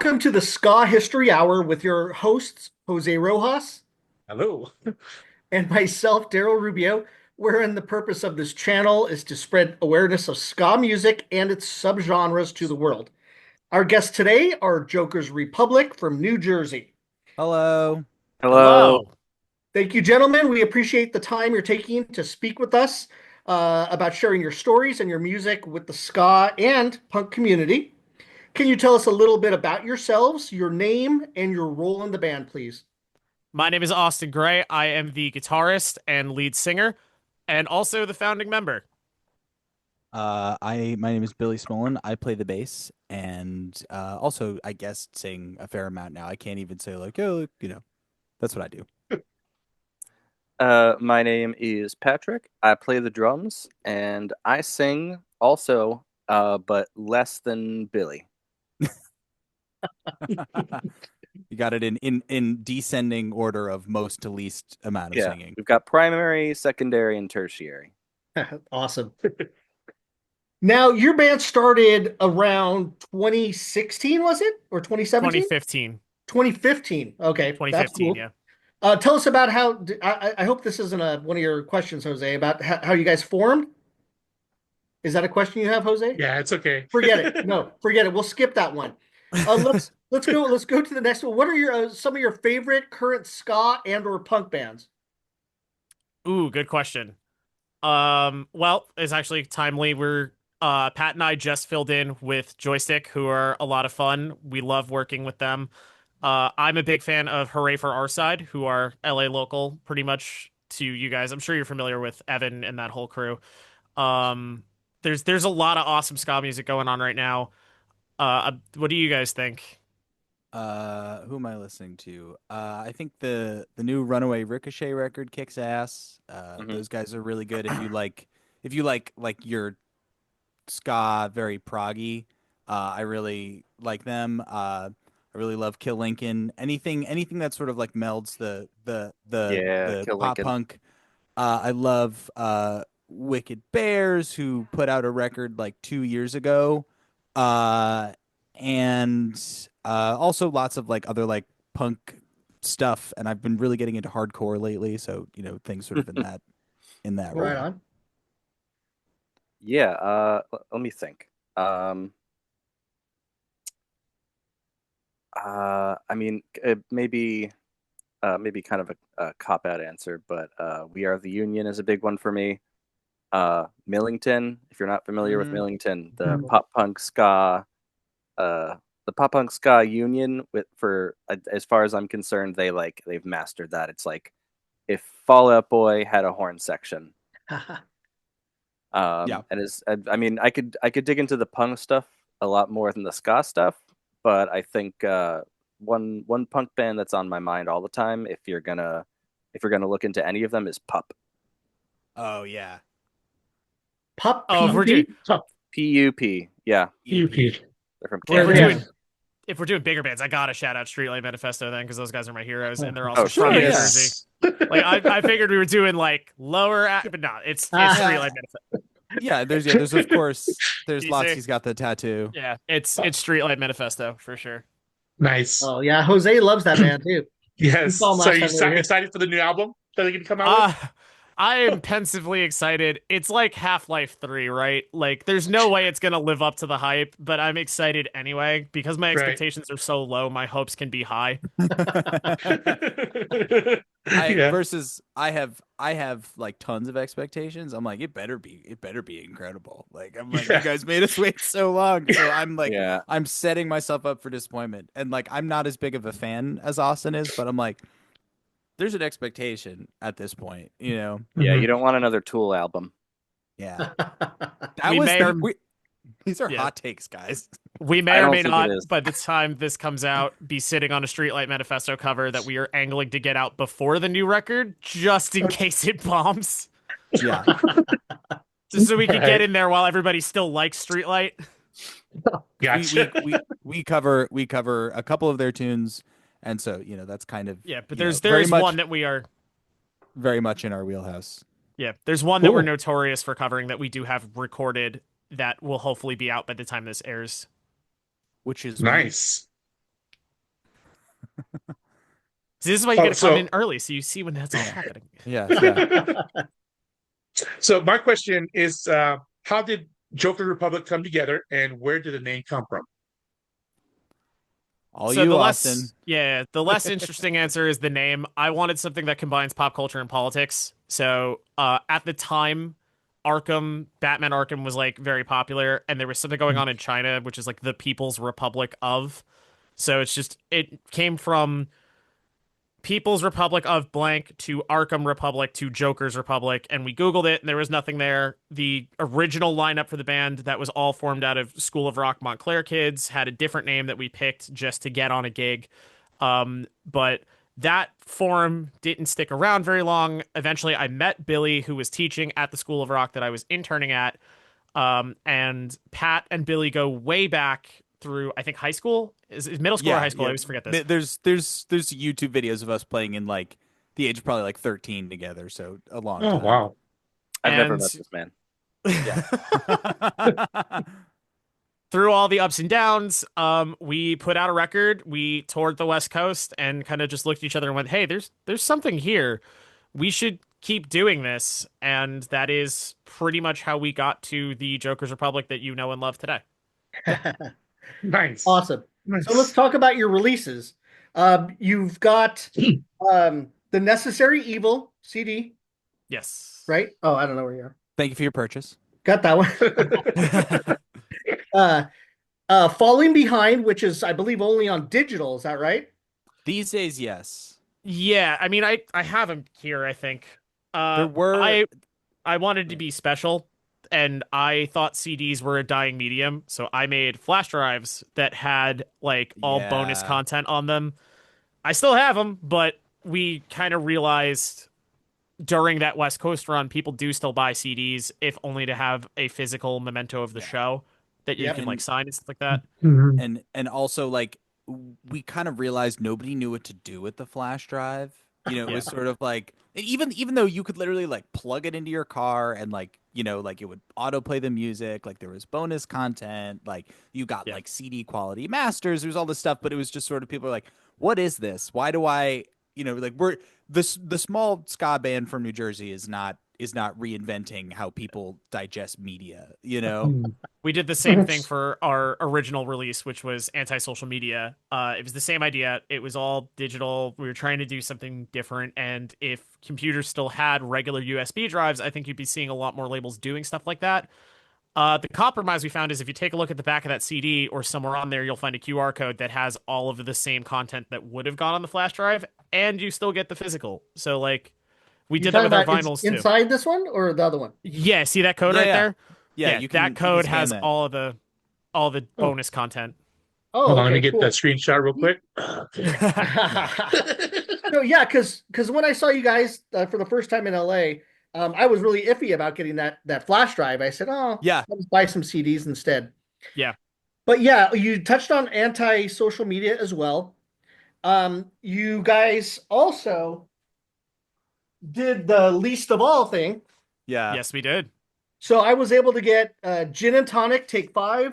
Welcome to the Ska History Hour with your hosts, Jose Rojas Hello. and myself, Daryl Rubio, wherein the purpose of this channel is to spread awareness of ska music and its subgenres to the world. Our guests today are Joker's Republic from New Jersey. Hello. Hello. Hello. Thank you, gentlemen. We appreciate the time you're taking to speak with us about sharing your stories and your music with the ska and punk community. Can you tell us a little bit about yourselves, your name, and your role in the band, please? My name is Austin Gray. I am the guitarist and lead singer, and also the founding member. My name is Billy Smolin. I play the bass and also I guess sing a fair amount now. I can't even say like, oh, that's what I do. My name is Patrick. I play the drums and I sing also, but less than Billy. You got it in descending order of most to least amount of Yeah, singing. we've got primary, secondary, and tertiary. Awesome. Now, your band started around 2016, was it? Or 2017? 2015. 2015. Okay, that's 2015, cool. yeah. Tell us about how, I hope this isn't one of your questions, Jose, about how you guys formed. Is that a question you have, Jose? Yeah, it's okay. Forget it. No, forget it. We'll skip that one. Let's go to the next one. What are your some of your favorite current ska and or punk bands? Ooh, good question. Well, it's actually timely. We're Pat and I just filled in with Joystick, who are a lot of fun. We love working with them. I'm a big fan of Hooray for Our Side, who are LA local, pretty much to you guys. I'm sure you're familiar with Evan and that whole crew. Um, there's a lot of awesome ska music going on right now. What do you guys think? Who am I listening to? I think the new Runaway Ricochet record kicks ass. Mhm. Those guys are really good if you like your ska very proggy. I really like them. I really love Kill Lincoln. Anything that sort of like melds Yeah, the Kill pop Lincoln. punk. I love Wicked Bears, who put out a record like 2 years ago. Uh, and Also lots of like other like punk stuff. And I've been really getting into hardcore lately, so things sort of in that Right realm. on. Yeah, let me think. Um, I mean, maybe kind of a cop out answer, but We Are the Union is a big one for me. Millington, if you're not familiar with Hmm. Millington, Mhm. uh, the pop punk ska union with for as far as I'm concerned, they've mastered that. It's like if Fall Out Boy had a horn section. Yeah. And I mean, I could dig into the punk stuff a lot more than the ska stuff, but I think one punk band that's on my mind all the time, if you're gonna look into any of them, is Pup. Oh yeah. Pup Oh, PUP? PUP. Yeah, EUP. they're from if Where are we're they Kansas. at? doing if we're doing bigger bands, I gotta shout out Streetlight Manifesto then, because those guys are my heroes, and they're Oh, also from Sure, New yeah. Jersey. Yes. Like I figured we were doing like but no, it's Ah, Yeah. Streetlight Manifesto. There's of course there's You lots. see? He's got the tattoo. Yeah, it's Streetlight Manifesto for sure. Nice. oh yeah, Jose loves that band too. We Yes. saw him So last you time they were here. excited for the new album that they're gonna come out with? Uh I am pensively excited. It's like Half-Life 3, right? Like there's no way it's gonna live up to the hype, but I'm excited anyway because my Right. expectations are so low, my hopes can be high. I Yeah. versus I have like tons of expectations. I'm like it better be incredible. Like I'm like you Yeah. guys made us wait so long. So I'm like Yeah, I'm setting myself up for disappointment. And like I'm not as big of a fan as Austin is, but I'm like there's an expectation at this point. yeah. You Mhm. don't want another Tool album. Yeah. That We was may or these are yeah, hot takes, guys. we may I or don't may think it not, is. by the time this comes out, be sitting on a Streetlight Manifesto cover that we are angling to get out before the new record, just in case it bombs. Yeah. Just so we All can get right. in there while everybody still likes Streetlight. We we Gotcha. we we cover a couple of their tunes, and so that's kind of Yeah, but there very is one much that we are very much in our wheelhouse. yeah, there's one that we're Cool. notorious for covering that we do have recorded that will hopefully be out by the time this airs. Which is weed. Nice. So this is why you Oh, got to come so- in early so you see when that's all happening. Yeah, yeah. So my question is, how did Joker Republic come together, and where did the name come from? All So you, the Austin. the less interesting answer is the name. I wanted something that combines pop culture and politics. So at the time, Batman Arkham was like very popular, and there was something going on in China, which is like the People's Republic of. So it came from People's Republic of blank to Arkham Republic to Joker's Republic, and we Googled it, and there was nothing there. The original lineup for the band that was all formed out of School of Rock Montclair kids had a different name that we picked just to get on a gig. But that form didn't stick around very long. Eventually, I met Billy, who was teaching at the School of Rock that I was interning at. And Pat and Billy go way back through, I think, high school. Is middle school or high school? I always forget this. There's YouTube videos of us playing in like the age of probably like 13 together, so a long Oh time. wow! I've never And- met this man. Through all the ups and downs, we put out a record. We toured the West Coast and kind of just looked at each other and went, "Hey, there's something here. We should keep doing this." And that is pretty much how we got to the Joker's Republic that you know and love today. Nice. Awesome. Nice. So let's talk about your releases. You've got the Necessary Evil CD, Yes. right? Oh, I don't know where you are. Thank you for your purchase. Got that one. Falling Behind, which is, I believe, only on digital. Is that right? These days, yes. Yeah, I mean, I have them here, I think. There were I wanted to be special, and I thought CDs were a dying medium, so I made flash drives that had like all bonus Yeah. content on them. I still have them, but we kind of realized during that West Coast run, people do still buy CDs, if only to have a physical memento of the show that you Yep. can like sign and stuff like that. Mhm. and also like we kind of realized nobody knew what to do with the flash drive. You know, it was sort of like even though you could literally like plug it into your car and like, you know, like it would autoplay the music, like there was bonus content, like you got Yeah. like CD quality masters, there was all this stuff, but it was just sort of people are like, what is this? Why do I, you know, like the small ska band from New Jersey is not reinventing how people digest media, you know? We did the same thing for our original release, which was anti-social media. It was the same idea. It was all digital. We were trying to do something different. And if computers still had regular USB drives, I think you'd be seeing a lot more labels doing stuff like that. The compromise we found is if you take a look at the back of that CD or somewhere on there, you'll find a QR code that has all of the same content that would have gone on the flash drive, and you still get the physical. So, like, we You did that talking with our about vinyls too. inside this one or the other one? Yeah, see that code Yeah, right yeah. there? Yeah, you can, that code scan has that. all the bonus content. Oh, Hold on, let okay, me get cool. that screenshot real quick. No, yeah, because when I saw you guys for the first time in LA, I was really iffy about getting that flash drive. I said, "Oh, Yeah. let's buy some CDs instead." Yeah. But yeah, you touched on anti-social media as well. You guys also did the least of all thing. Yeah. Yes, we did. So I was able to get Gin and Tonic Take 5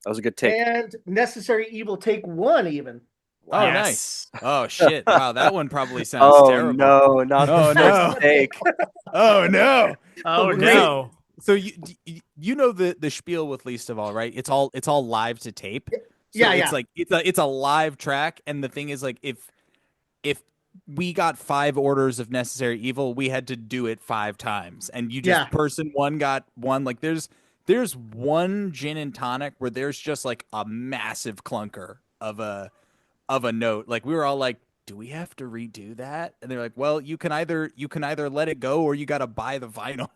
That was a good take. and Necessary Evil Take 1 even. Oh, Yes. nice. Oh shit. Wow, that one probably sounds Oh terrible. no, not Oh, the no. first take. Oh no. Oh Wait. no. So you know the spiel with least of all, right? It's all live to tape. So Yeah, it's yeah. like it's a live track, and the thing is like if we got 5 orders of Necessary Evil, we had to do it 5 times, and you just Yeah. person one got one. Like there's one gin and tonic where there's just like a massive clunker of a note. Like we were all like, do we have to redo that? And they're like, well, you can either let it go or you got to buy the vinyl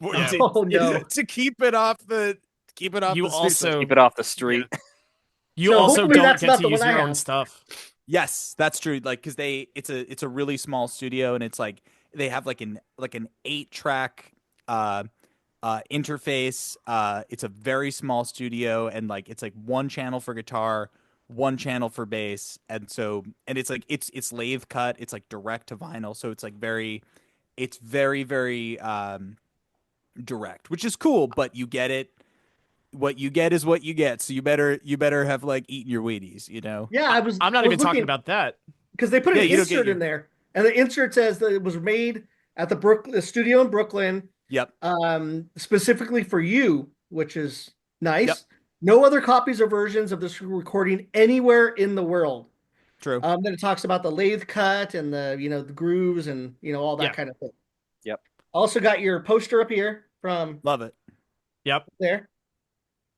Yeah. to, Oh, no. to keep it off the You the street. also Keep it off the street. you So also hopefully don't that's get not to the use one I your own have. stuff. Yes, that's true. Like because it's a really small studio, and it's like they have like an 8-track interface. It's a very small studio, and like it's like one channel for guitar, one channel for bass, and it's like it's lathe cut. It's like direct to vinyl, so it's like very very direct, which is cool. But you get it. what you get is what you get. So you better have like eaten your Wheaties, you know. Yeah, I'm not even talking about that. because they put Yeah, an you don't get insert your- in there, and the insert says that it was made at the studio in Brooklyn, Yep. specifically for you, which is nice. Yep. No other copies or versions of this recording anywhere in the world. True. Then it talks about the lathe cut and the the grooves and all that Yeah. kind of thing. Yep. Also got your poster up here from Love it. Yep. there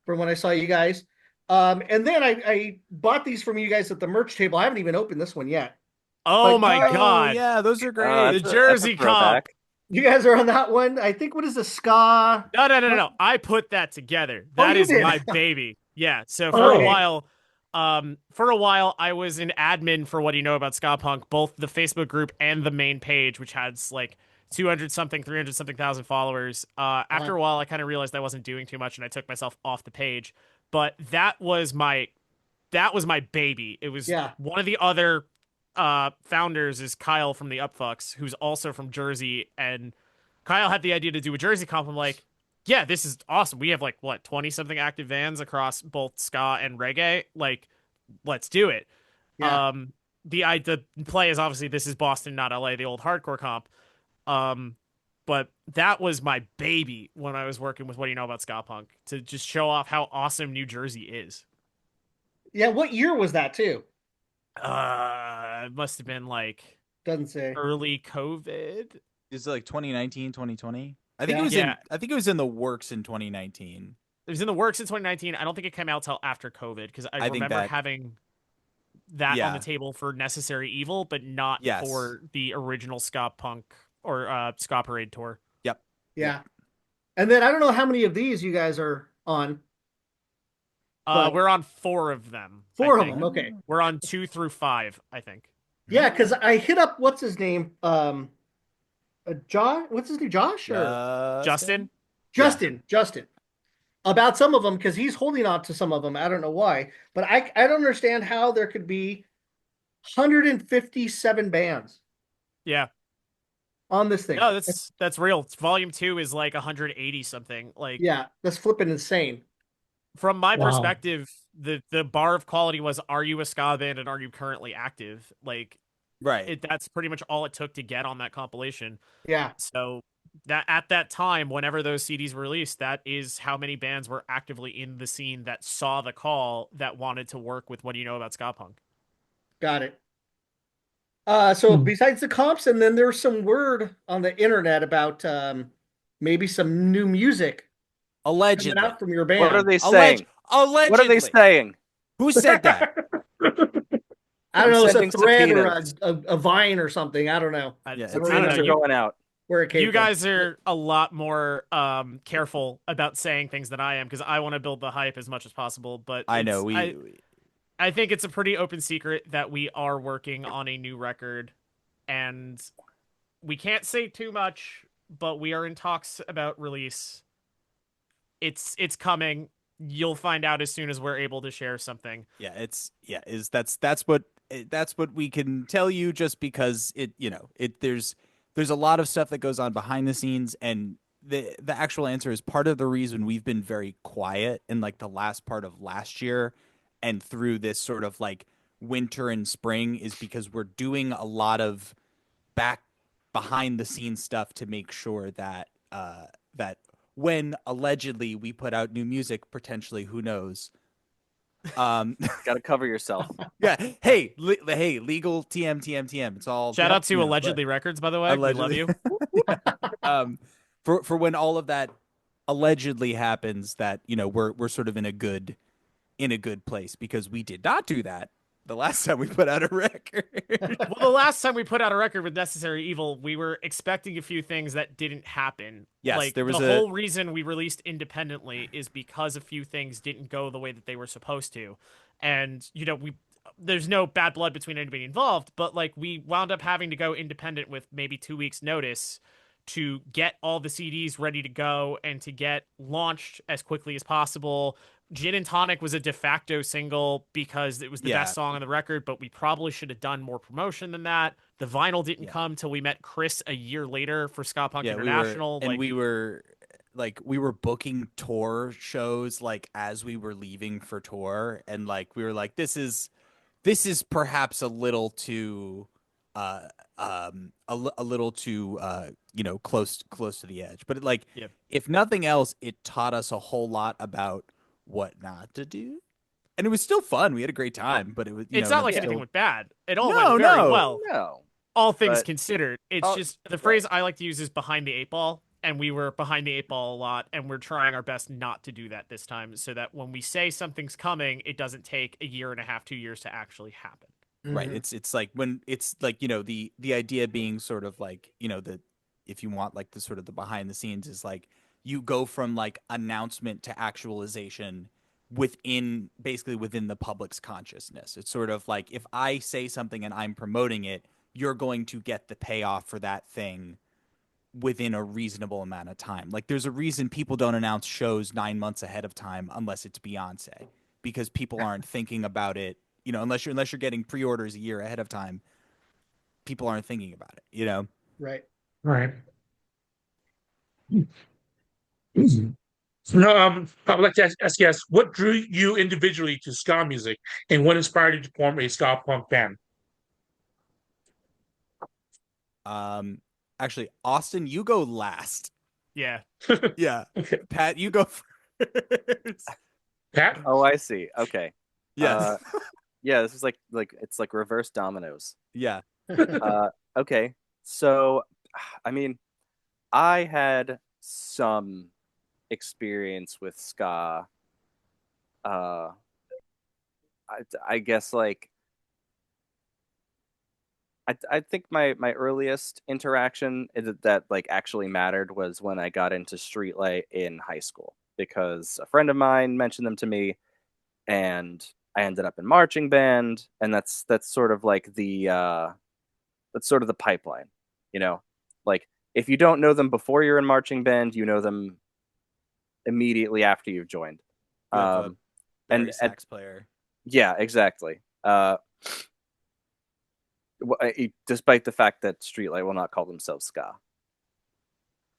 from when I saw you guys. And then I bought these from you guys at the merch table. I haven't even opened this one yet. Oh Like, my Oh, god. yeah, those are great. The That's a Jersey throwback. Cup. You guys are on that one. I think what is the ska? No. I put that together. Oh, That you is did? my baby. Yeah. So Okay. for a while, I was an admin for What Do You Know About Ska Punk, both the Facebook group and the main page, which has like 200 something, 300 something thousand followers. After a while, I kind of realized I wasn't doing too much, and I took myself off the page. But that was my baby. It was Yeah. one of the other founders is Kyle from the Upfucks, who's also from Jersey, and Kyle had the idea to do a Jersey comp. I'm like, yeah, this is awesome. We have like what 20 something active vans across both ska and reggae. Like, let's do it. Yeah. The play is obviously this is Boston, not LA, the old hardcore comp. But that was my baby when I was working with What Do You Know About Ska Punk, to just show off how awesome New Jersey is. Yeah. What year was that too? It must have been like Doesn't say. early COVID. Is it like 2019, 2020? I think Yeah. it was Yeah. I think it was in the works in 2019. It was in the works in 2019. I don't think it came out till after COVID, because I think remember that- having that on Yeah. the table for Necessary Evil, but not Yes. for the original Ska Punk or Ska Parade tour. Yeah. And then I don't know how many of these you guys are on. But- We're on 4 of them. I Four of think. them. Okay. We're on 2 through 5, I think. Yeah, because I hit up what's his name, Josh. What's his name, Josh or Justin? Justin, about some of them because he's holding on to some of them. I don't know why, but I don't understand how there could be 157 bands Yeah. on this thing. No, that's real. Volume 2 is like 180 something. Like, Yeah, that's flipping insane. from my Wow. perspective, the bar of quality was, are you a ska band and are you currently active? Like, Right. that's pretty much all it took to get on that compilation. Yeah, So that at that time, whenever those CDs were released, that is how many bands were actively in the scene that saw the call, that wanted to work with What Do You Know About Ska Punk. got it. So besides the comps, and then there's some word on the internet about maybe some new music coming Allegedly. out from your band. What are they saying? Allegedly. What are they saying? Who said that? I don't know, it's a Sending thread or subpoenas. a vine or something. I don't know Yeah, I it's don't in know. Subpoenas are you- going out. where it came You from. guys are a lot more careful about saying things than I am, because I want to build the hype as much as possible. But I know I think it's a pretty open secret that we are working on a new record, and we can't say too much, but we are in talks about release. It's coming. You'll find out as soon as we're able to share something. that's what we can tell you, just because there's a lot of stuff that goes on behind the scenes, and the actual answer is part of the reason we've been very quiet in like the last part of last year and through this sort of like winter and spring is because we're doing a lot of behind the scenes stuff to make sure that that when allegedly we put out new music, potentially, who knows, Got to cover yourself. yeah, hey, legal TM. It's all Shout out to but- Allegedly Records, by the way. Allegedly. We love you. For when all of that allegedly happens, that we're sort of in a good place, because we did not do that the last time we put out a record. Well, the last time we put out a record with Necessary Evil, we were expecting a few things that didn't happen. Yes, like, there was the a- whole reason we released independently is because a few things didn't go the way that they were supposed to. And, there's no bad blood between anybody involved, but like, we wound up having to go independent with maybe 2 weeks notice to get all the CDs ready to go and to get launched as quickly as possible. Gin and Tonic was a de facto single because it was the Yeah. best song on the record, but we probably should have done more promotion than that. The vinyl didn't Yeah. come till we met Chris a year later for Ska Punk yeah, International. we were like we were booking tour shows like as we were leaving for tour, and like we were like, this is perhaps a little too a little too close to the edge. But like Yep. if nothing else, it taught us a whole lot about what not to do. And it was still fun. We had a great time, but it was It's not like still- anything went bad. It all No, went very no. well. No. All things But- considered. It's Oh, just the phrase I like to use is behind the eight ball, and we were behind the eight ball a lot, and we're trying our best not to do that this time, so that when we say something's coming, it doesn't take a year and a half, 2 years to actually happen. Right. Mhm. It's like when it's like, the idea being sort of like, the if you want like the sort of the behind the scenes is like you go from like announcement to actualization basically within the public's consciousness. It's sort of like if I say something and I'm promoting it, you're going to get the payoff for that thing within a reasonable amount of time. Like there's a reason people don't announce shows 9 months ahead of time unless it's Beyonce, because people aren't thinking about it, unless you're getting pre-orders a year ahead of time, people aren't thinking about it. Right. Right. No, I would like to ask you guys, what drew you individually to ska music, and what inspired you to form a ska punk band? Actually, Austin, you go last. Yeah. Yeah. Okay. Pat, you go first. Pat? Oh, I see. Okay. Yes. Yeah, this is like it's like reverse dominoes. Yeah. Okay. So, I mean, I had some experience with ska. I guess like I think my earliest interaction that like actually mattered was when I got into Streetlight in high school, because a friend of mine mentioned them to me, and I ended up in marching band, and that's sort of like the pipeline, like if you don't know them before you're in marching band, you know them immediately after you've joined. You have a and- Barry sax player. Yeah, exactly. Despite the fact that Streetlight will not call themselves ska,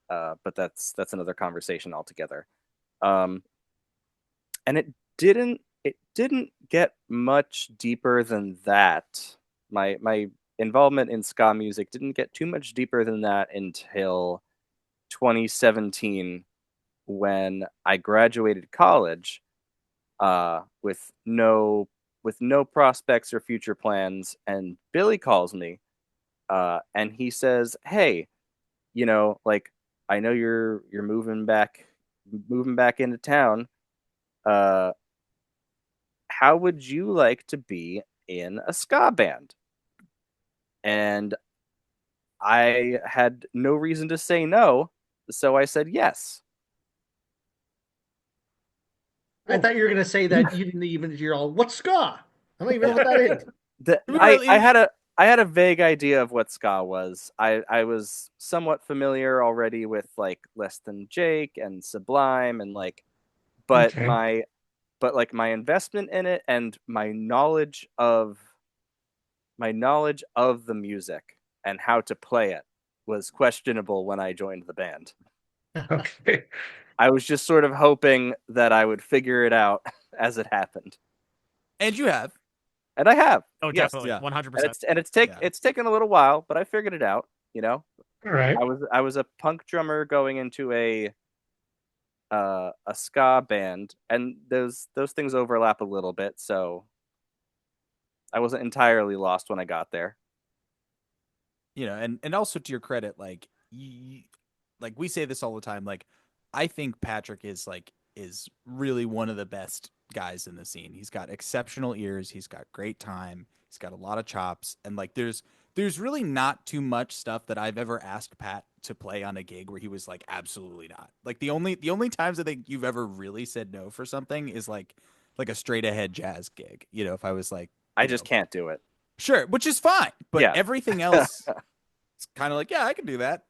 but that's another conversation altogether. And it didn't get much deeper than that. My involvement in ska music didn't get too much deeper than that until 2017, when I graduated college with no prospects or future plans, and Billy calls me and he says, "Hey, like I know you're moving back into town. How would you like to be in a ska band?" And I had no reason to say no, so I said yes. I thought you were going to say that you didn't even, you're all, what's ska? I don't even know what that is. I had a vague idea of what ska was. I was somewhat familiar already with like Less Than Jake and Sublime, and like, but Okay. my investment in it and my knowledge of the music and how to play it was questionable when I joined the band. Okay. I was just sort of hoping that I would figure it out as it happened, And you have. and I have. Oh, Yes. definitely. Yeah. 100%. It's taken a little while, but I figured it out. All right. I was a punk drummer going into a ska band, and those things overlap a little bit, so I wasn't entirely lost when I got there. And also to your credit, like like we say this all the time, like I think Patrick is really one of the best guys in the scene. He's got exceptional ears, he's got great time, he's got a lot of chops, and like there's really not too much stuff that I've ever asked Pat to play on a gig where he was like, absolutely not. Like the only times I think you've ever really said no for something is like a straight ahead jazz gig. If I was like, I just can't do it. sure, which is fine. But Yeah. everything else, it's kind of like, yeah, I can do that.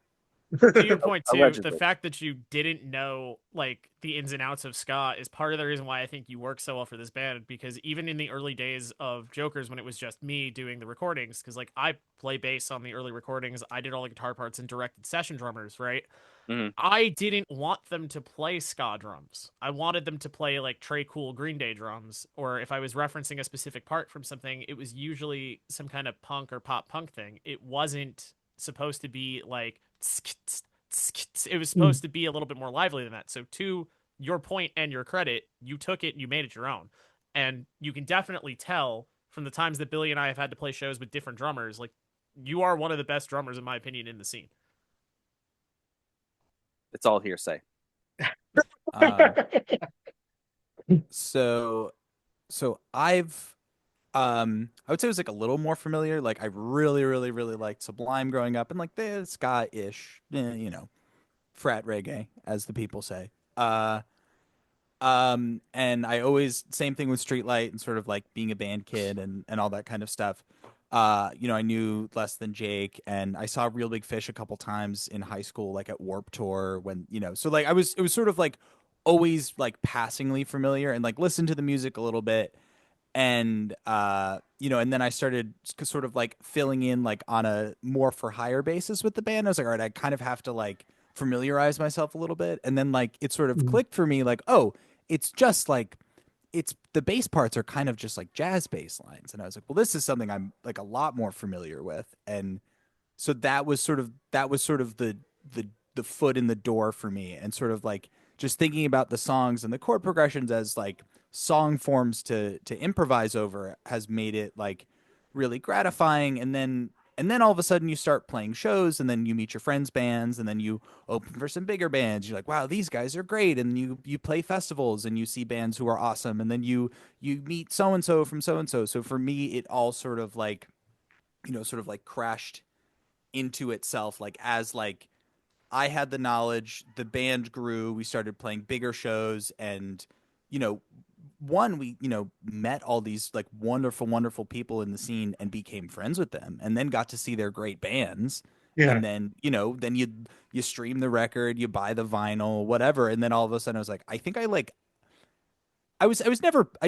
To your point too, the Allegedly. fact that you didn't know like the ins and outs of ska is part of the reason why I think you work so well for this band, because even in the early days of Jokers when it was just me doing the recordings, because like I play bass on the early recordings, I did all the guitar parts and directed session drummers, right? Mhm. I didn't want them to play ska drums. I wanted them to play like Trey Cool Green Day drums, or if I was referencing a specific part from something, it was usually some kind of punk or pop punk thing. It wasn't supposed to be like it was supposed to be a little bit more lively than that. So to your point and your credit, you took it and you made it your own. And you can definitely tell from the times that Billy and I have had to play shows with different drummers, like you are one of the best drummers in my opinion in the scene. It's all hearsay. Um, so I've I would say I was like a little more familiar. Like I really, really, really liked Sublime growing up, and like the ska-ish, frat reggae, as the people say. And I always same thing with Streetlight and sort of like being a band kid and all that kind of stuff. I knew Less Than Jake, and I saw Real Big Fish a couple times in high school, like at Warp Tour when, so like it was sort of like always like passingly familiar and like listened to the music a little bit. And and then I started sort of like filling in like on a more for hire basis with the band. I was like, all right, I kind of have to like familiarize myself a little bit. And then like it sort of clicked for me, like, oh, it's just like it's the bass parts are kind of just like jazz bass lines. And I was like, well, this is something I'm like a lot more familiar with. And so that was sort of the foot in the door for me, and sort of like just thinking about the songs and the chord progressions as like song forms to improvise over has made it like really gratifying. And then all of a sudden you start playing shows, and then you meet your friends' bands, and then you open for some bigger bands. You're like, wow, these guys are great. And you play festivals and you see bands who are awesome, and then you meet so and so from so and so. So for me, it all sort of like sort of like crashed into itself, like as like I had the knowledge, the band grew, we started playing bigger shows, and you know we met all these like wonderful wonderful people in the scene and became friends with them, and then got to see their great bands. Yeah. And then then you stream the record, you buy the vinyl, whatever, and then all of a sudden I was like, I think I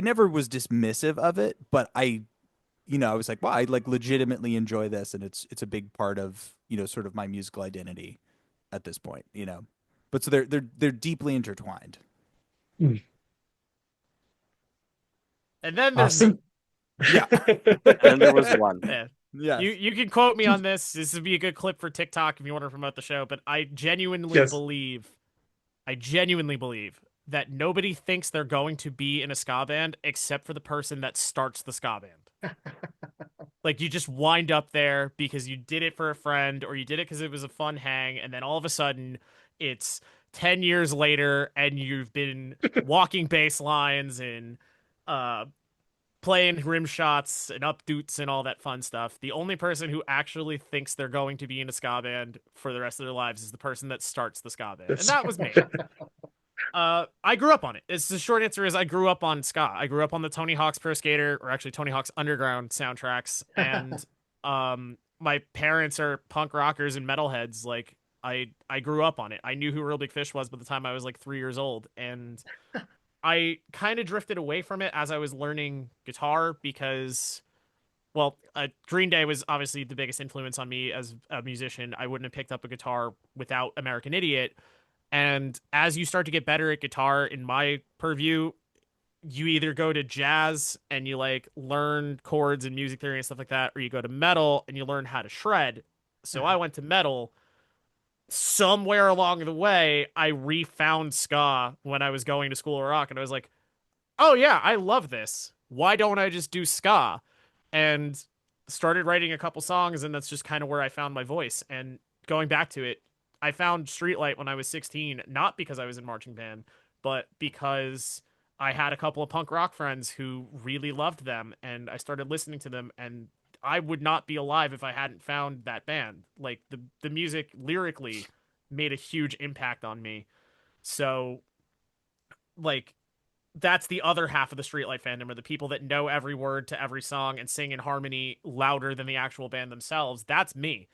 never was dismissive of it, but I was like, wow, I like legitimately enjoy this, and it's a big part of sort of my musical identity at this point. But so they're deeply intertwined. And then there's Awesome. Yeah. And then there was one. yeah. Yeah. You can quote me on this. This would be a good clip for TikTok if you want to promote the show. But I genuinely Yes. believe that nobody thinks they're going to be in a ska band except for the person that starts the ska band. Like you just wind up there because you did it for a friend, or you did it because it was a fun hang, and then all of a sudden it's 10 years later and you've been walking bass lines and playing rim shots and updoots and all that fun stuff. The only person who actually thinks they're going to be in a ska band for the rest of their lives is the person that starts the ska band. And that was me. I grew up on it. It's the short answer is I grew up on ska. I grew up on the Tony Hawk's Pro Skater, or actually Tony Hawk's Underground soundtracks, and my parents are punk rockers and metalheads. Like I grew up on it. I knew who Real Big Fish was by the time I was like 3 years old, and I kind of drifted away from it as I was learning guitar because, well, Green Day was obviously the biggest influence on me as a musician. I wouldn't have picked up a guitar without American Idiot. And as you start to get better at guitar, in my purview, you either go to jazz and you like learn chords and music theory and stuff like that, or you go to metal and you learn how to shred. So I went to metal. Somewhere along the way, I refound ska when I was going to School of Rock, and I was like, oh yeah, I love this. Why don't I just do ska? And started writing a couple songs, and that's just kind of where I found my voice. And going back to it, I found Streetlight when I was 16, not because I was in marching band, but because I had a couple of punk rock friends who really loved them, and I started listening to them, and I would not be alive if I hadn't found that band. Like the music lyrically made a huge impact on me. So like that's the other half of the Streetlight fandom, are the people that know every word to every song and sing in harmony louder than the actual band themselves. That's me.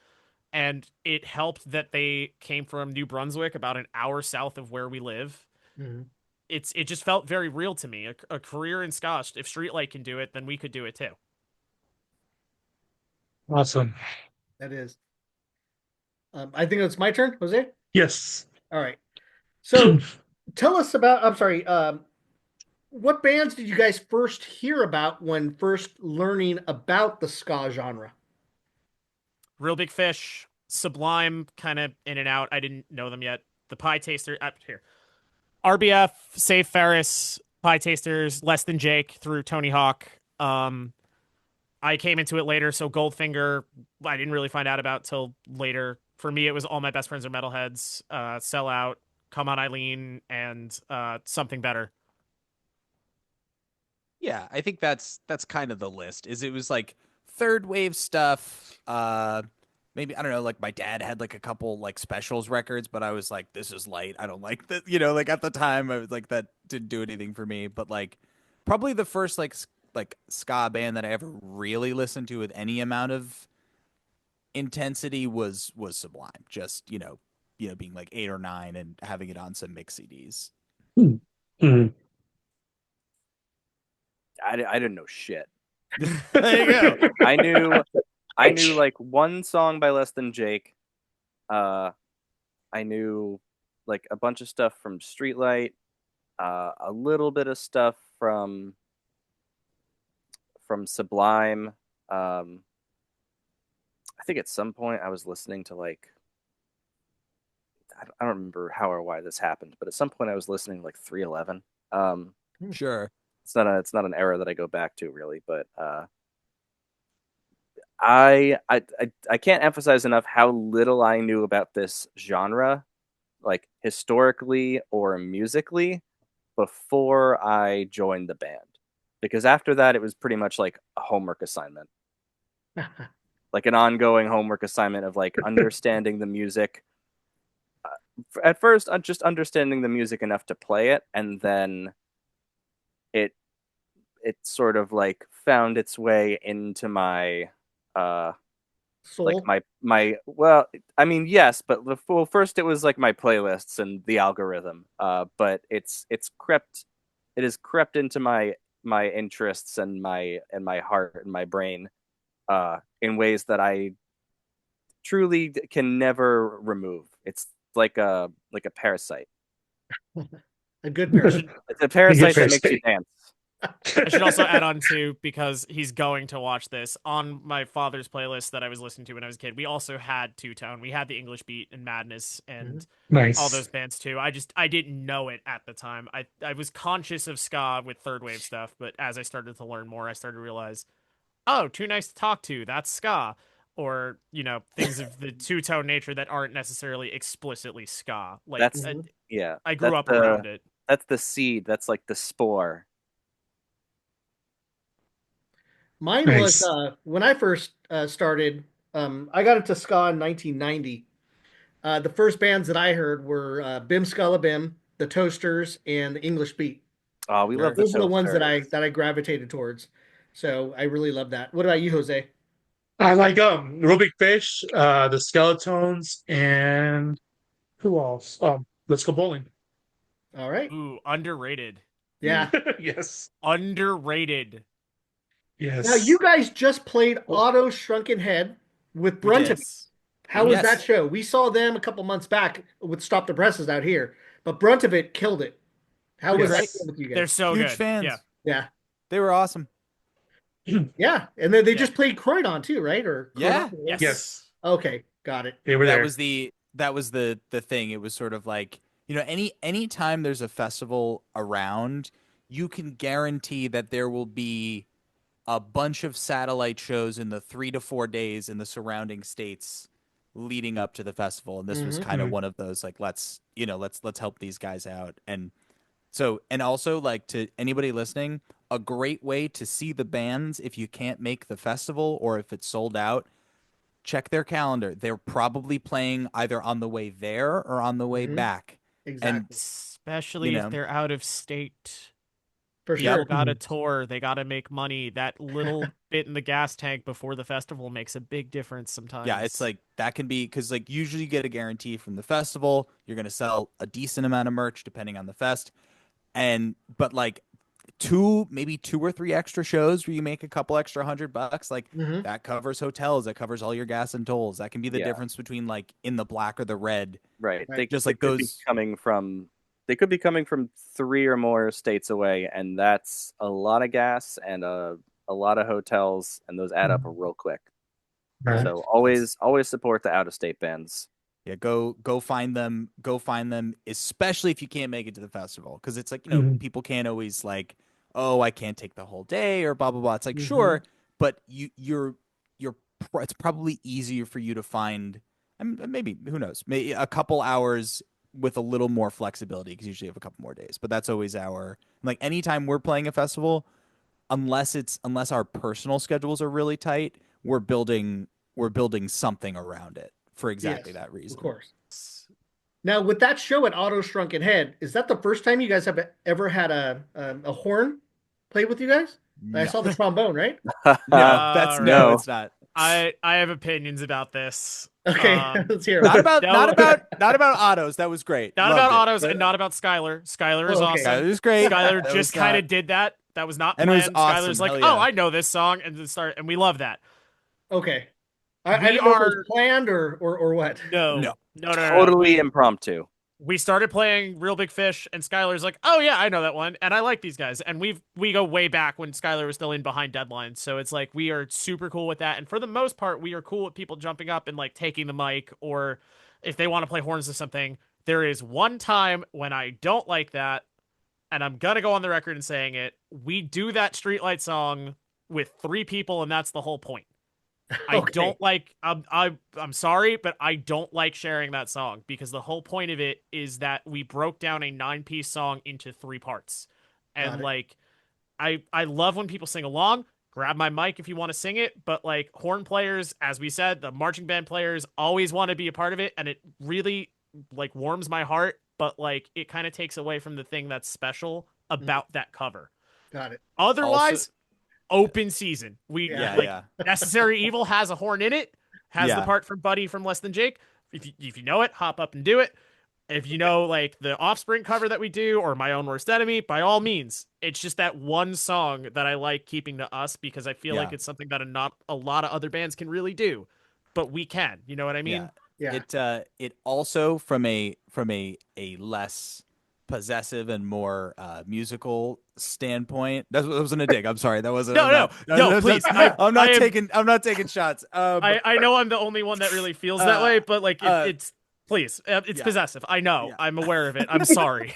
and it helped that they came from New Brunswick, about an hour south of where we live. Mhm. It just felt very real to me. A career in ska. If Streetlight can do it, then we could do it too. Awesome. That is. I think it's my turn, Jose. Yes. All right. So tell us about. I'm sorry. What bands did you guys first hear about when first learning about the ska genre? Real Big Fish, Sublime, kind of in and out. I didn't know them yet. The Pie Taster here. RBF, Save Ferris, Pie Tasters, Less Than Jake through Tony Hawk. I came into it later, so Goldfinger, I didn't really find out about till later. For me, it was All My Best Friends Are Metalheads, Sell Out, Come On Eileen, and Something Better. Yeah, I think that's kind of the list. Is it was like third wave stuff. Maybe I don't know. Like my dad had like a couple like specials records, but I was like, this is light. I don't like that. You know, like at the time, I was like, that didn't do anything for me. But like, probably the first like ska band that I ever really listened to with any amount of intensity was Sublime. Just being like 8 or 9 and having it on some mix CDs. Mhm. I didn't know shit. There you go. I knew like one song by Less Than Jake. I knew like a bunch of stuff from Streetlight, a little bit of stuff from Sublime. I think at some point I was listening to like I don't remember how or why this happened, but at some point I was listening to like 311. Sure. It's not an era that I go back to really, but I can't emphasize enough how little I knew about this genre, like historically or musically, before I joined the band. Because after that, it was pretty much like a homework assignment, like an ongoing homework assignment of like understanding the music. At first, just understanding the music enough to play it, and then it sort of like found its way into my Soul. like my well, I mean, yes, but well, first it was like my playlists and the algorithm, but it has crept into my interests and my heart and my brain in ways that I truly can never remove. It's like a parasite. A good parasite. It's a parasite that makes you parasite. dance. I should also add on too, because he's going to watch this, on my father's playlist that I was listening to when I was a kid. We also had Two Tone. We had the English Beat and Madness and Nice. all those bands too. I didn't know it at the time. I was conscious of ska with third wave stuff, but as I started to learn more, I started to realize, oh, Too Nice to Talk To, that's ska. Or, things of the two tone nature that aren't necessarily explicitly ska. Like That's I I grew up around it. That's the seed. That's like the spore. Mine Nice. was when I first started. I got into ska in 1990. The first bands that I heard were Bim Skulla Bim, the Toasters, and the English Beat. Oh, we love the Those are the ones that Toasters. I gravitated towards. So I really love that. What about you, Jose? I like Real Big Fish, the Skeletons, and who else? Let's Go Bowling. All right. Ooh, underrated. Yeah. Yes. Underrated. Yes. Now you guys just played Auto Shrunken Head with We did. Bruntivit. How was Yes. that show? We saw them a couple months back with Stop the Presses out here, but Bruntivit killed it. How was that Yes. show with you They're guys? so Huge good. fans. Yeah. Yeah. They were awesome. Yeah. And then they Yeah. just played Croydon too, right? Or Yeah. Croydon? Yes. Okay, got it. They were there. That was the thing. It was sort of like, any time there's a festival around, you can guarantee that there will be a bunch of satellite shows in the 3 to 4 days in the surrounding states leading up to the festival. And this was Mhm. kind of Mhm. one of those, like, let's help these guys out. And so, and also, like, to anybody listening, a great way to see the bands if you can't make the festival or if it's sold out, check their calendar. They're probably playing either on the way there or on the way Mhm. back. Exactly. Especially You if know. they're out of state. For People sure. gotta tour. They gotta make money. That little bit in the gas tank before the festival makes a big difference sometimes. Yeah, it's like that can be because like usually you get a guarantee from the festival. You're gonna sell a decent amount of merch depending on the fest, and but like maybe two or three extra shows where you make a couple extra $100, like Mhm. that covers hotels, that covers all your gas and tolls. That can be the Yeah. difference between like in the black or the red. Right. Right. Just They like could be those. coming from they could be coming from 3 or more states away, and that's a lot of gas and a lot of hotels, and those add up real quick. Right. So always support the out of state bands. Yeah, go find them. Go find them, especially if you can't make it to the festival, because it's like Mhm. people can't always like, oh, I can't take the whole day or blah blah blah. It's like Mhm. sure, but it's probably easier for you to find. I mean, maybe who knows, maybe a couple hours with a little more flexibility because usually you have a couple more days. But that's always like anytime we're playing a festival, unless our personal schedules are really tight, we're building something around it for exactly Yes, that reason. Of course. Now, with that show at Otto Shrunken Head, is that the first time you guys have ever had a horn played with you guys? I No. saw the trombone, right? No, that's All no, right. it's not. I have opinions about this. Okay, let's hear it. Not about No. not about autos. That was great. Not Loved about it. autos and not about Skylar. Skylar is Oh, okay. Yeah, it awesome. was great. Skylar That just was, kind of did that. That was not and it was planned. awesome. Skylar's like, Hell yeah. oh, I know this song, and we love that. Okay. I We didn't know if it was are- planned or what. No. Totally impromptu. We started playing Real Big Fish, and Skylar's like, "Oh yeah, I know that one, and I like these guys." And we go way back when Skylar was still in Behind Deadline, so it's like we are super cool with that. And for the most part, we are cool with people jumping up and like taking the mic, or if they want to play horns or something. There is one time when I don't like that, and I'm gonna go on the record and saying it. We do that Streetlight song with 3 people, and that's the whole point. I Okay. don't like I'm sorry, but I don't like sharing that song because the whole point of it is that we broke down a 9-piece song into 3 parts. Got And it. like I love when people sing along. Grab my mic if you want to sing it, but like horn players, as we said, the marching band players always want to be a part of it, and it really like warms my heart, but like it kind of takes away from the thing that's special about that cover. Got it. Otherwise, open season. We Yeah. like yeah. Necessary Evil has a horn in it. Has the Yeah. part from Buddy from Less Than Jake. If you know it, hop up and do it. If you know like the Offspring cover that we do or My Own Worst Enemy, by all means. It's just that one song that I like keeping to us because I feel like Yeah. it's something that not a lot of other bands can really do, but we can. You know what I mean? Yeah. Yeah. It also from a less possessive and more musical standpoint. That wasn't a dig. I'm sorry. That wasn't. No, please. I'm not I am- taking. I'm not taking shots. I know I'm the only one that really feels that way, but like it's please, it's yeah. possessive. I know. Yeah. I'm aware of it. I'm sorry.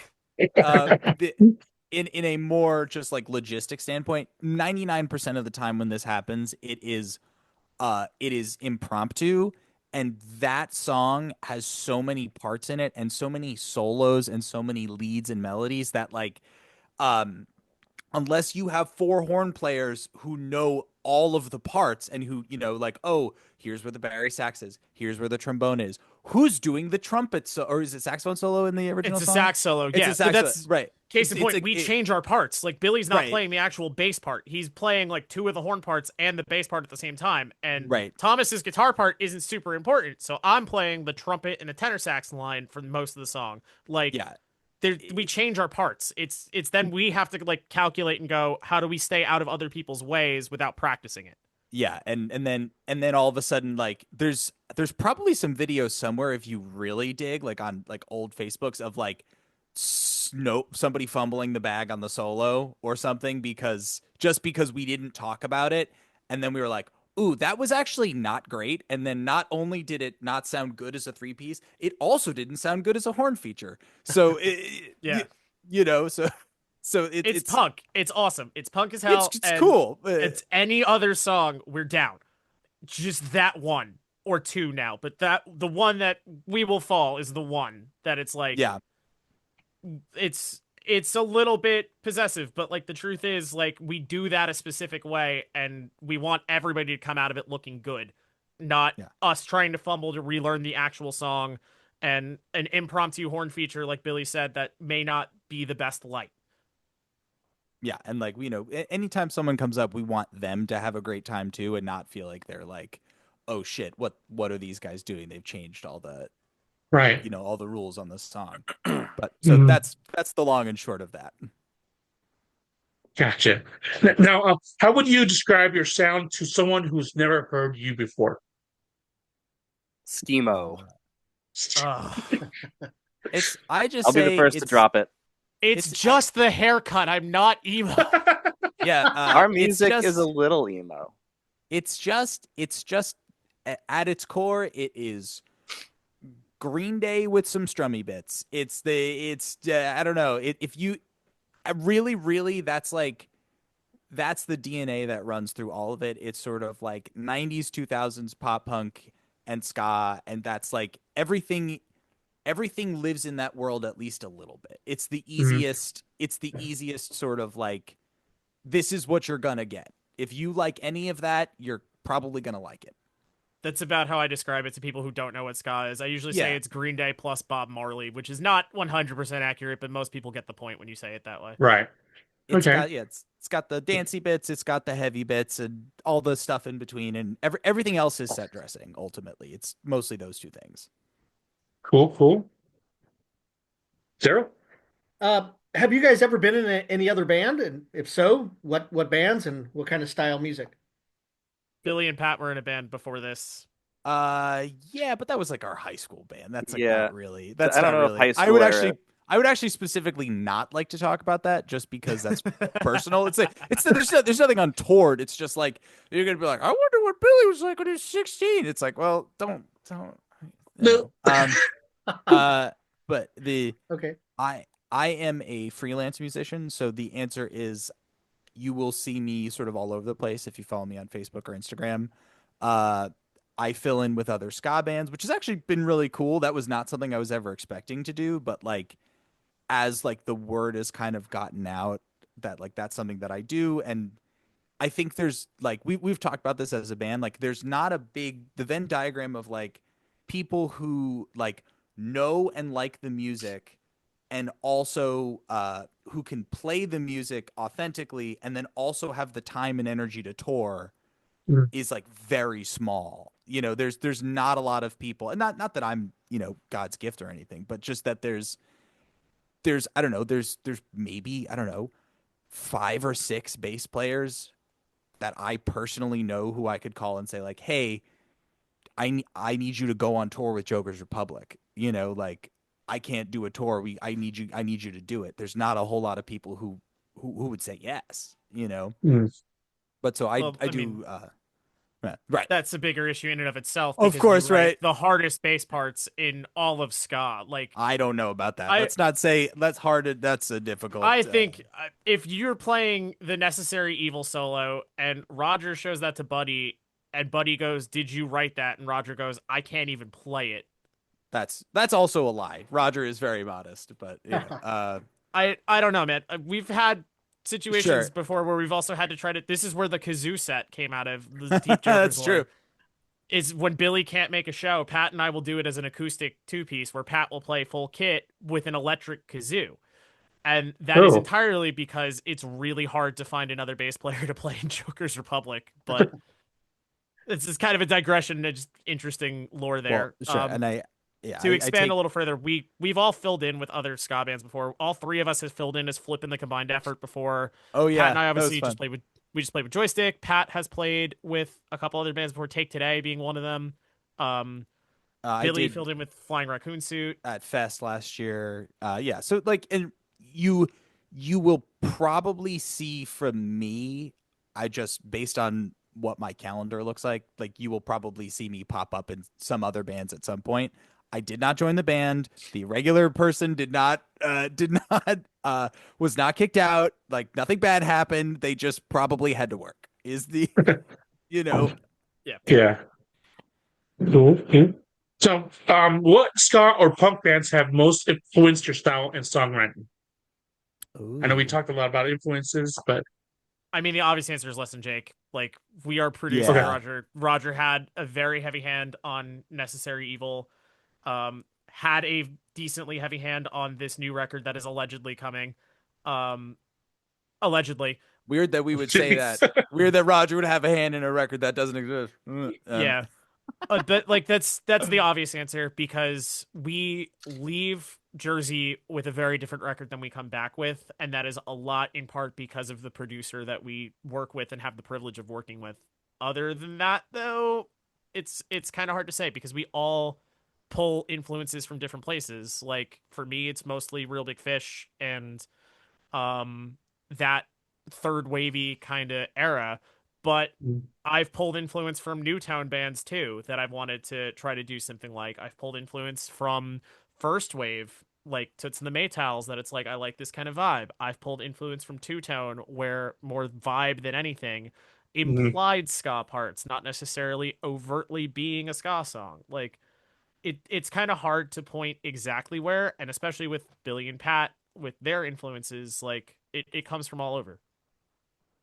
In a more just like logistic standpoint, 99% of the time when this happens, it is impromptu, and that song has so many parts in it and so many solos and so many leads and melodies that like unless you have 4 horn players who know all of the parts and who like, oh, here's where the Barry sax is, here's where the trombone is, who's doing the trumpet, or is it saxophone solo in the original It's a song? sax solo. It's Yeah, a sax but that's solo, right. case in point. It's We change our parts. Like Billy's not Right. playing the actual bass part. He's playing like 2 of the horn parts and the bass part at the same time. And Right. Thomas's guitar part isn't super important, so I'm playing the trumpet and the tenor sax line for most of the song. Like, Yeah. we change our parts. It's then we have to like calculate and go, how do we stay out of other people's ways without practicing it? Yeah, and then all of a sudden, like there's probably some videos somewhere if you really dig, like on like old Facebooks of like somebody fumbling the bag on the solo or something because we didn't talk about it, and then we were like, ooh, that was actually not great. And then not only did it not sound good as a 3-piece, it also didn't sound good as a horn feature. So Yeah. so It's punk. It's awesome. It's punk as hell. It's and cool. It's any other song, we're down. Just that one or 2 now, but the one that We Will Fall is the one that it's like, yeah. It's a little bit possessive, but like the truth is like we do that a specific way and we want everybody to come out of it looking good, not us trying to fumble to relearn the actual song and an impromptu horn feature like Billy said that may not be the best light. Yeah, and like anytime someone comes up, we want them to have a great time too, and not feel like they're like, oh shit, what are these guys doing? They've changed all the Right. all the rules on this song. But so Mhm. that's the long and short of that. Gotcha. Now, how would you describe your sound to someone who's never heard you before? Schemo. Ugh. It's I just I'll be the say first to drop it. It's It's- just the haircut. I'm not emo. yeah, Our it's music is a just- little emo. it's just at its core it is Green Day with some strummy bits. It's I don't know. If you really that's the DNA that runs through all of it. It's sort of like 90s 2000s pop punk and ska, and that's like everything lives in that world at least a little bit. It's the easiest sort of like this is what you're gonna get. If you like any of that, you're probably gonna like it. That's about how I describe it to people who don't know what ska is. I usually say Yeah. it's Green Day plus Bob Marley, which is not 100% accurate, but most people get the point when you say it that way. Right. It's Okay. got it's got the dancey bits, it's got the heavy bits, and all the stuff in between, and everything else is set dressing. Ultimately, it's mostly those two things. Cool. Sarah? Have you guys ever been in any other band? And if so, what bands and what kind of style music? Billy and Pat were in a band before this. Yeah, but that was like our high school band. That's like Yeah. not really. That's I don't not know if really. high school era- I would actually specifically not like to talk about that, just because that's personal. There's nothing untoward. It's just like you're gonna be like, I wonder what Billy was like when he was 16. It's like, well, don't. No. But Okay. I am a freelance musician, so the answer is you will see me sort of all over the place if you follow me on Facebook or Instagram. I fill in with other ska bands, which has actually been really cool. That was not something I was ever expecting to do, but like as like the word has kind of gotten out that like that's something that I do, and I think there's like we've talked about this as a band, like there's not a big the Venn diagram of like people who like know and like the music and also who can play the music authentically and then also have the time and energy to tour Mm. is like very small. There's not a lot of people, and not that I'm, God's gift or anything, but just that there's I don't know, there's maybe, I don't know, 5 or 6 bass players that I personally know who I could call and say like, "Hey, I need you to go on tour with Joker's Republic." Like I can't do a tour. I need you to do it. There's not a whole lot of people who would say yes. Mm. But so I Well, I I mean- do right. That's a bigger issue in and of itself. Of because course, you write right. The hardest bass parts in all of ska. Like, I don't know about that. I- Let's not say that's hard. That's a difficult. I think if you're playing the Necessary Evil solo and Roger shows that to Buddy, and Buddy goes, "Did you write that?" and Roger goes, "I can't even play it." that's also a lie. Roger is very modest, but I don't know, man. We've had situations Sure. before where we've also had to try to. This is where the kazoo set came out of. The Deep Joker's that's lore. true. Is when Billy can't make a show, Pat and I will do it as an acoustic 2-piece where Pat will play full kit with an electric kazoo. And that is Oh. entirely because it's really hard to find another bass player to play in Joker's Republic. But it's just kind of a digression and just interesting lore there. Well, sure. And to expand a little further, we've all filled in with other ska bands before. All 3 of us have filled in as Flip in the Combined Effort before. Oh yeah, Pat and I that was obviously fun. just played with Joystick. Pat has played with a couple other bands before, Take Today being one of them. I Billy did filled in with Flying Raccoon Suit. at Fest last year. Yeah. So like, and you will probably see from me. I just based on what my calendar looks like you will probably see me pop up in some other bands at some point. I did not join the band. The regular person did not was not kicked out. Like nothing bad happened. They just probably had to work. Is the Yeah. Cool. So, what ska or punk bands have most influenced your style and songwriting? I know we talked a lot about influences, but I mean, the obvious answer is Less Than Jake. Like, we are produced by Yeah. Roger. Roger had a very heavy hand on Necessary Evil. Had a decently heavy hand on this new record that is allegedly coming. Allegedly. Weird that we would say that. Weird that Roger would have a hand in a record that doesn't exist. Yeah. But like that's the obvious answer, because we leave Jersey with a very different record than we come back with, and that is a lot in part because of the producer that we work with and have the privilege of working with. Other than that, though, it's kind of hard to say, because we all pull influences from different places. Like for me, it's mostly Real Big Fish and that third wavy kind of era, but I've pulled influence from Newtown bands too that I've wanted to try to do something like. I've pulled influence from first wave, like Toots and the Maytals, that it's like I like this kind of vibe. I've pulled influence from Two Tone, where more vibe than anything, implied ska parts, not necessarily overtly being a ska song. Like it's kind of hard to point exactly where, and especially with Billy and Pat with their influences, like it comes from all over.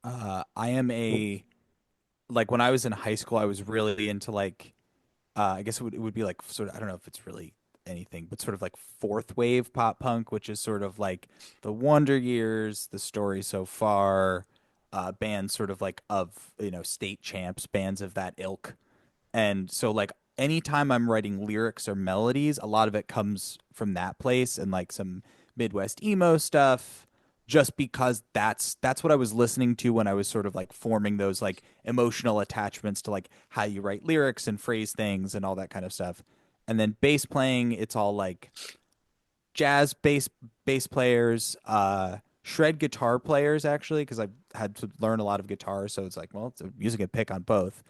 I am a like when I was in high school, I was really into like I guess it would be like sort of, I don't know if it's really anything, but sort of like fourth wave pop punk, which is sort of like the Wonder Years, the Story So Far, bands sort of like of State Champs, bands of that ilk. And so like anytime I'm writing lyrics or melodies, a lot of it comes from that place and like some Midwest emo stuff, just because that's what I was listening to when I was sort of like forming those like emotional attachments to like how you write lyrics and phrase things and all that kind of stuff. And then bass playing, it's all like jazz bass players, shred guitar players actually, because I had to learn a lot of guitar, so it's like, well, it's a music and pick on both.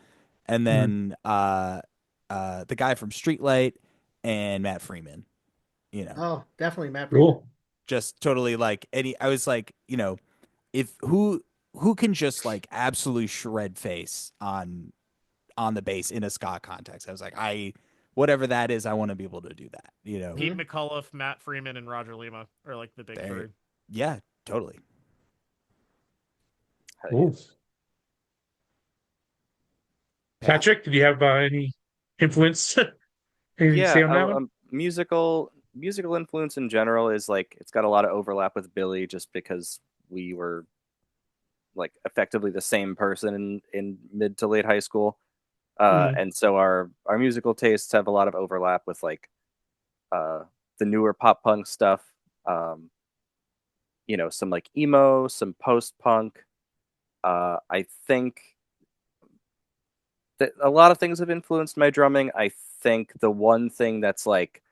And then the guy from Streetlight and Matt Freeman, Oh, definitely Matt Freeman. Cool. just totally like any. I was like, if who can just like absolutely shred face on the bass in a ska context. I was like, whatever that is, I want to be able to do that. Pete McCullough, Matt Freeman, and Roger Lima are like the big three. Yeah, totally. Cool. Patrick, did you have any influence? Anything to say on that one? Musical influence in general is like it's got a lot of overlap with Billy, just because we were like effectively the same person in mid to late high school, and so our musical tastes have a lot of overlap with like the newer pop punk stuff. Some like emo, some post punk. I think that a lot of things have influenced my drumming. I think the one thing that's like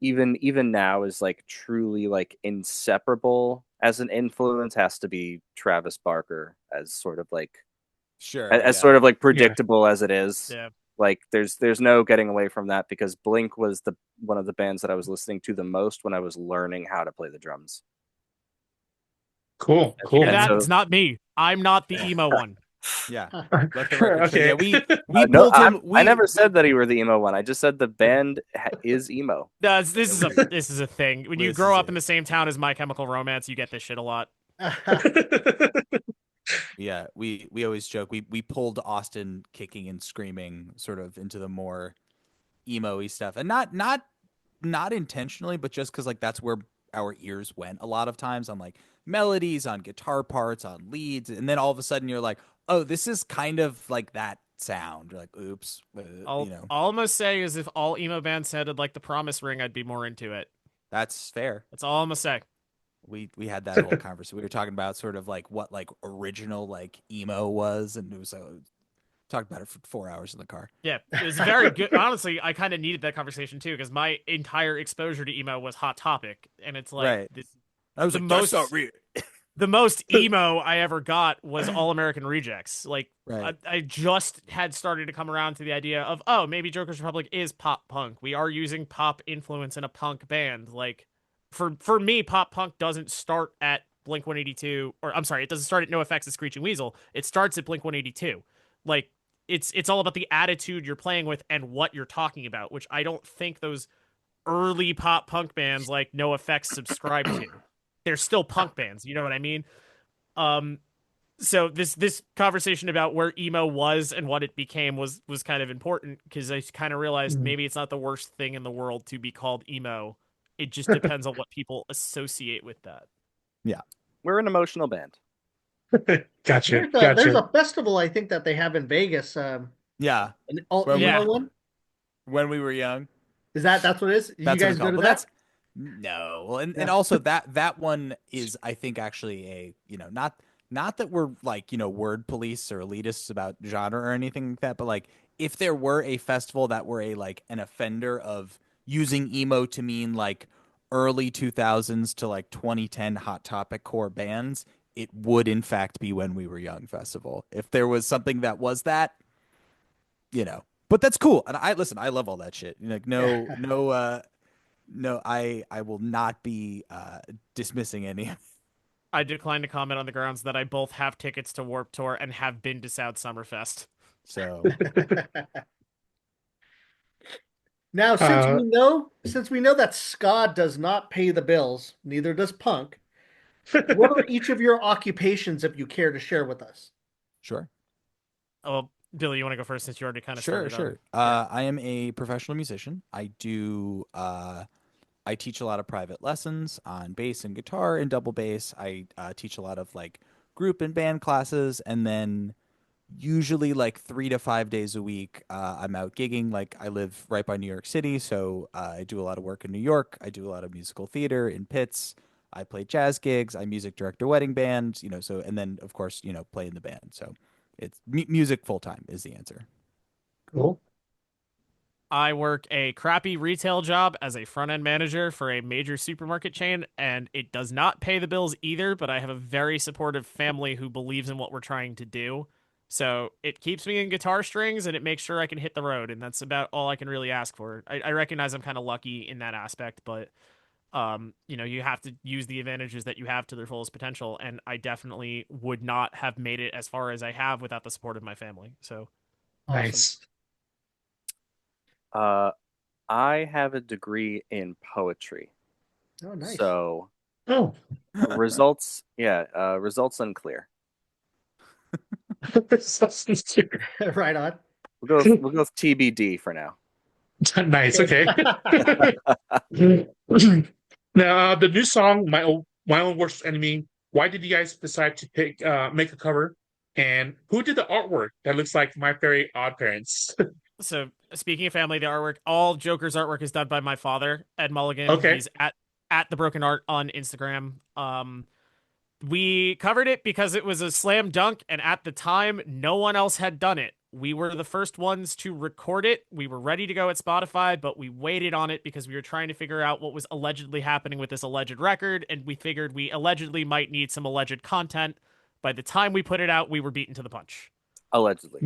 even now is like truly like inseparable as an influence has to be Travis Barker, as sort of like sort of like predictable as it is. Yeah. Like there's no getting away from that, because Blink was one of the bands that I was listening to the most when I was learning how to play the drums. Cool. And that's not me. I'm not the emo one. Yeah. Let the record show. Okay. Yeah, we No, pulled him. I never said that you were the emo one. I just said the band is emo. This is a thing. When you grow up in the same town as My Chemical Romance, you get this shit a lot. Yeah, we always joke. We pulled Austin kicking and screaming sort of into the more emo-y stuff, and not intentionally, but just because like that's where our ears went a lot of times, on like melodies, on guitar parts, on leads, and then all of a sudden you're like, oh, this is kind of like that sound. You're like, oops. All I'm gonna say is, if all emo bands sounded like The Promise Ring, I'd be more into it. That's fair. That's all I'm gonna say. We had that whole conversation. We were talking about sort of like what like original like emo was, and it was talked about it for 4 hours in the car. Yeah, it was very good. Honestly, I kind of needed that conversation too, because my entire exposure to emo was Hot Topic, and it's like I was the like, most that's not real. The most emo I ever got was All American Rejects. Like, I just had started to come around to the idea of, oh, maybe Joker's Republic is pop punk. We are using pop influence in a punk band. Like, for me, pop punk doesn't start at Blink 182, or I'm sorry, it doesn't start at NoFX and Screeching Weasel. It starts at Blink 182. Like, it's all about the attitude you're playing with and what you're talking about, which I don't think those early pop punk bands like NoFX subscribe to. They're still punk bands, you know what I mean? So this conversation about where emo was and what it became was kind of important, because I kind of realized maybe it's not the worst thing in the world to be called emo. It just depends on what people associate with that. Yeah. We're an emotional band. Gotcha. There's Gotcha. a festival I think that they have in Vegas, Yeah, an alt Well, emo yeah. one. when we were young. Is that's what it is? You That's what guys it's go called. to Well, that? that's no. Well, and Yeah. also that one is, I think, actually a, not that we're like, word police or elitists about genre or anything like that, but like if there were a festival that were a like an offender of using emo to mean like early 2000s to like 2010 hot topic core bands, it would in fact be When We Were Young festival. If there was something that was that, but that's cool. And I love all that shit. Like no, I will not be dismissing any. I decline to comment on the grounds that I both have tickets to Warp Tour and have been to South Summerfest. So Now, Uh, since we know that ska does not pay the bills, neither does punk. What are each of your occupations, if you care to share with us? sure, Oh, Billy, you want to go first since you already kind of sure, started sure. I am a professional musician. I teach a lot of private lessons on bass and guitar and double bass. I teach a lot of like group and band classes, and then usually like 3 to 5 days a week, I'm out gigging. Like I live right by New York City, so I do a lot of work in New York. I do a lot of musical theater in Pitts. I play jazz gigs. I music direct a wedding band. So and then of course play in the band. So it's music full time is the answer. cool. I work a crappy retail job as a front end manager for a major supermarket chain, and it does not pay the bills either, but I have a very supportive family who believes in what we're trying to do. So it keeps me in guitar strings and it makes sure I can hit the road, and that's about all I can really ask for. I recognize I'm kind of lucky in that aspect, but you have to use the advantages that you have to their fullest potential, and I definitely would not have made it as far as I have without the support of my family. So Awesome. Nice. I have a degree in poetry. Oh, nice. So Oh. results unclear. Right on. We'll go with TBD for now. Nice. Okay. Now, the new song, My Own Worst Enemy. Why did you guys decide to make a cover? And who did the artwork that looks like My Very Odd Parents? So speaking of family, the artwork, all Joker's artwork is done by my father, Ed Mulligan. Okay. He's at the Broken Art on Instagram. We covered it because it was a slam dunk, and at the time, no one else had done it. We were the first ones to record it. We were ready to go at Spotify, but we waited on it because we were trying to figure out what was allegedly happening with this alleged record, and we figured we allegedly might need some alleged content. By the time we put it out, we were beaten to the punch. Allegedly.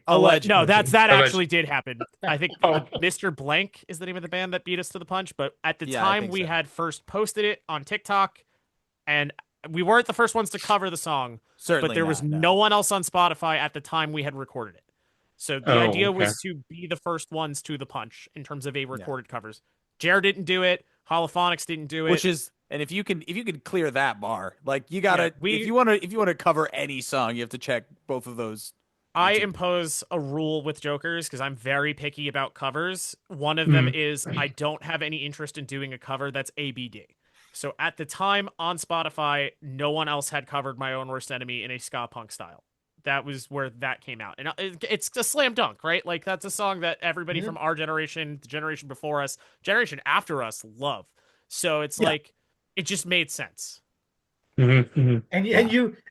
Allegedly. No, that Alleged. actually did happen. I think Oh. Mr. Blank is the name of the band that beat us to the punch. But at the Yeah, I time, think we so. had first posted it on TikTok, and we weren't the first ones to cover the song. Certainly But there was not, no one else on Spotify at the time we had recorded it. So the Oh, idea okay. was to be the first ones to the punch in terms of a recorded covers. Jared didn't do it. Holophonics didn't do it. Which is, and if you can clear that bar, like you gotta, Yeah, if you want to cover any song, you have to check both of those. I YouTube. impose a rule with Jokers because I'm very picky about covers. One of them is I don't have any interest in doing a cover that's ABD. So at the time on Spotify, no one else had covered My Own Worst Enemy in a ska punk style. That was where that came out. And it's a slam dunk, right? Like that's a song that everybody from our generation, the generation before us, generation after us love. So it's like, it just made sense. Mhm.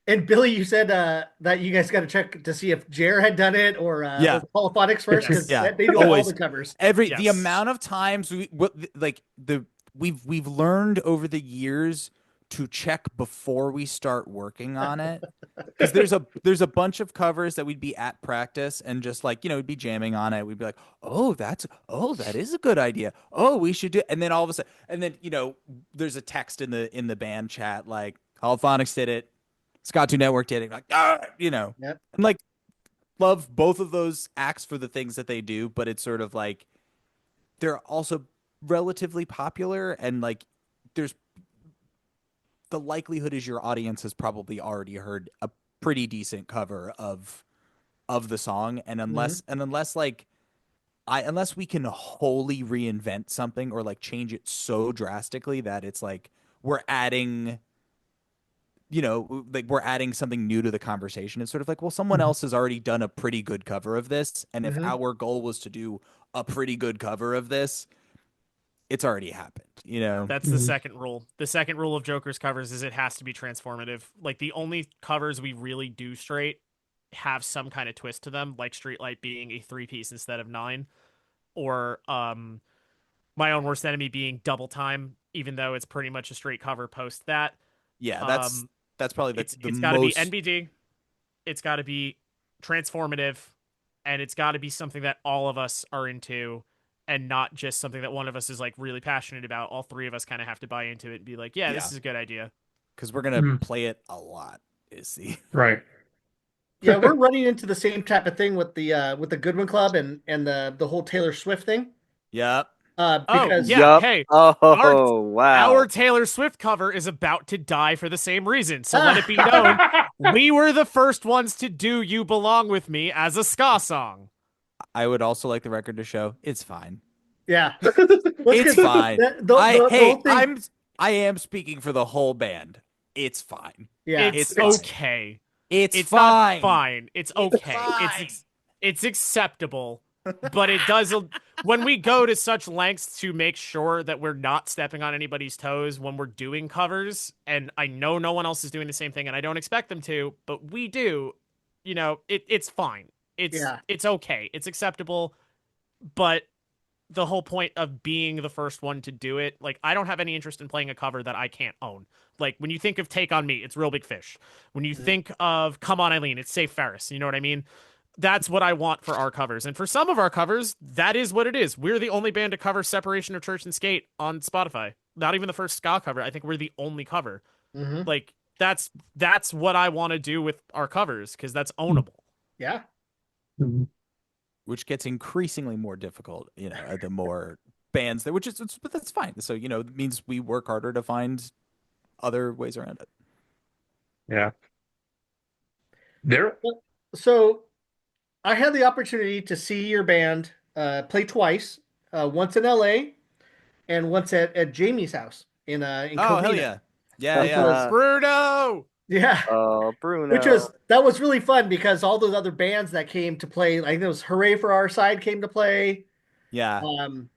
And Billy, you said that you guys got to check to see if Jer had done it or Yeah. Holophonics first because Yeah. they do all Always. the covers. The Yes. amount of times we've learned over the years to check before we start working on it, because there's a bunch of covers that we'd be at practice and just like we'd be jamming on it. We'd be like, that is a good idea. Oh, we should do. And then all of a sudden, and then there's a text in the band chat like Holophonics did it, Scott 2 Network did it, like Yep. and like love both of those acts for the things that they do, but it's sort of like they're also relatively popular, and like there's the likelihood is your audience has probably already heard a pretty decent cover of the song, and unless we can wholly reinvent something or like change it so drastically that it's like we're adding like we're adding something new to the conversation. It's sort of like, well, someone Mhm. else has already done a pretty good cover of this, and if Mhm. our goal was to do a pretty good cover of this, it's already happened. That's the Mhm. second rule. The second rule of Joker's covers is it has to be transformative. Like the only covers we really do straight have some kind of twist to them, like Streetlight being a 3-piece instead of 9, or My Own Worst Enemy being double time, even though it's pretty much a straight cover post that. Yeah, Um, that's probably the it's got to be most. NBD. It's got to be transformative, and it's got to be something that all of us are into, and not just something that one of us is like really passionate about. All three of us kind of have to buy into it and be like, yeah, this Yeah. is a good idea. Because we're gonna Mhm. play it a lot. Is the Right. Yeah, we're running into the same type of thing with the Goodwin Club and the whole Taylor Swift thing. Yep. Oh, Because yeah. Yup. Hey, Oh, wow. our Taylor Swift cover is about to die for the same reason. So let it be known, we were the first ones to do "You Belong with Me" as a ska song. I would also like the record to show it's fine. yeah, It's fine. The whole thing, I am speaking for the whole band. It's fine. yeah, It's fine. okay. It's It's fine. not fine. It's It's okay. fine. It's acceptable. But it does when we go to such lengths to make sure that we're not stepping on anybody's toes when we're doing covers, and I know no one else is doing the same thing, and I don't expect them to, but we do. It's fine. Yeah. It's okay. It's acceptable. But the whole point of being the first one to do it, like I don't have any interest in playing a cover that I can't own. Like when you think of Take on Me, it's Real Big Fish. When you think of Come On Eileen, it's Safe Ferris. You know what I mean? That's what I want for our covers. And for some of our covers, that is what it is. We're the only band to cover Separation of Church and Skate on Spotify. Not even the first ska cover. I think we're the only cover. hmm Like that's what I want to do with our covers because that's ownable. yeah. Mhm. Which gets increasingly more difficult, the more bands that, but that's fine. So, it means we work harder to find other ways around it. Yeah. There. So I had the opportunity to see your band play twice, once in LA and once at Jamie's house in Oh, hell Covina. yeah. Yeah, Which yeah. was- Bruno! Yeah. Oh, Bruno. That was really fun because all those other bands that came to play, like it was Hooray for Our Side came to play. Yeah.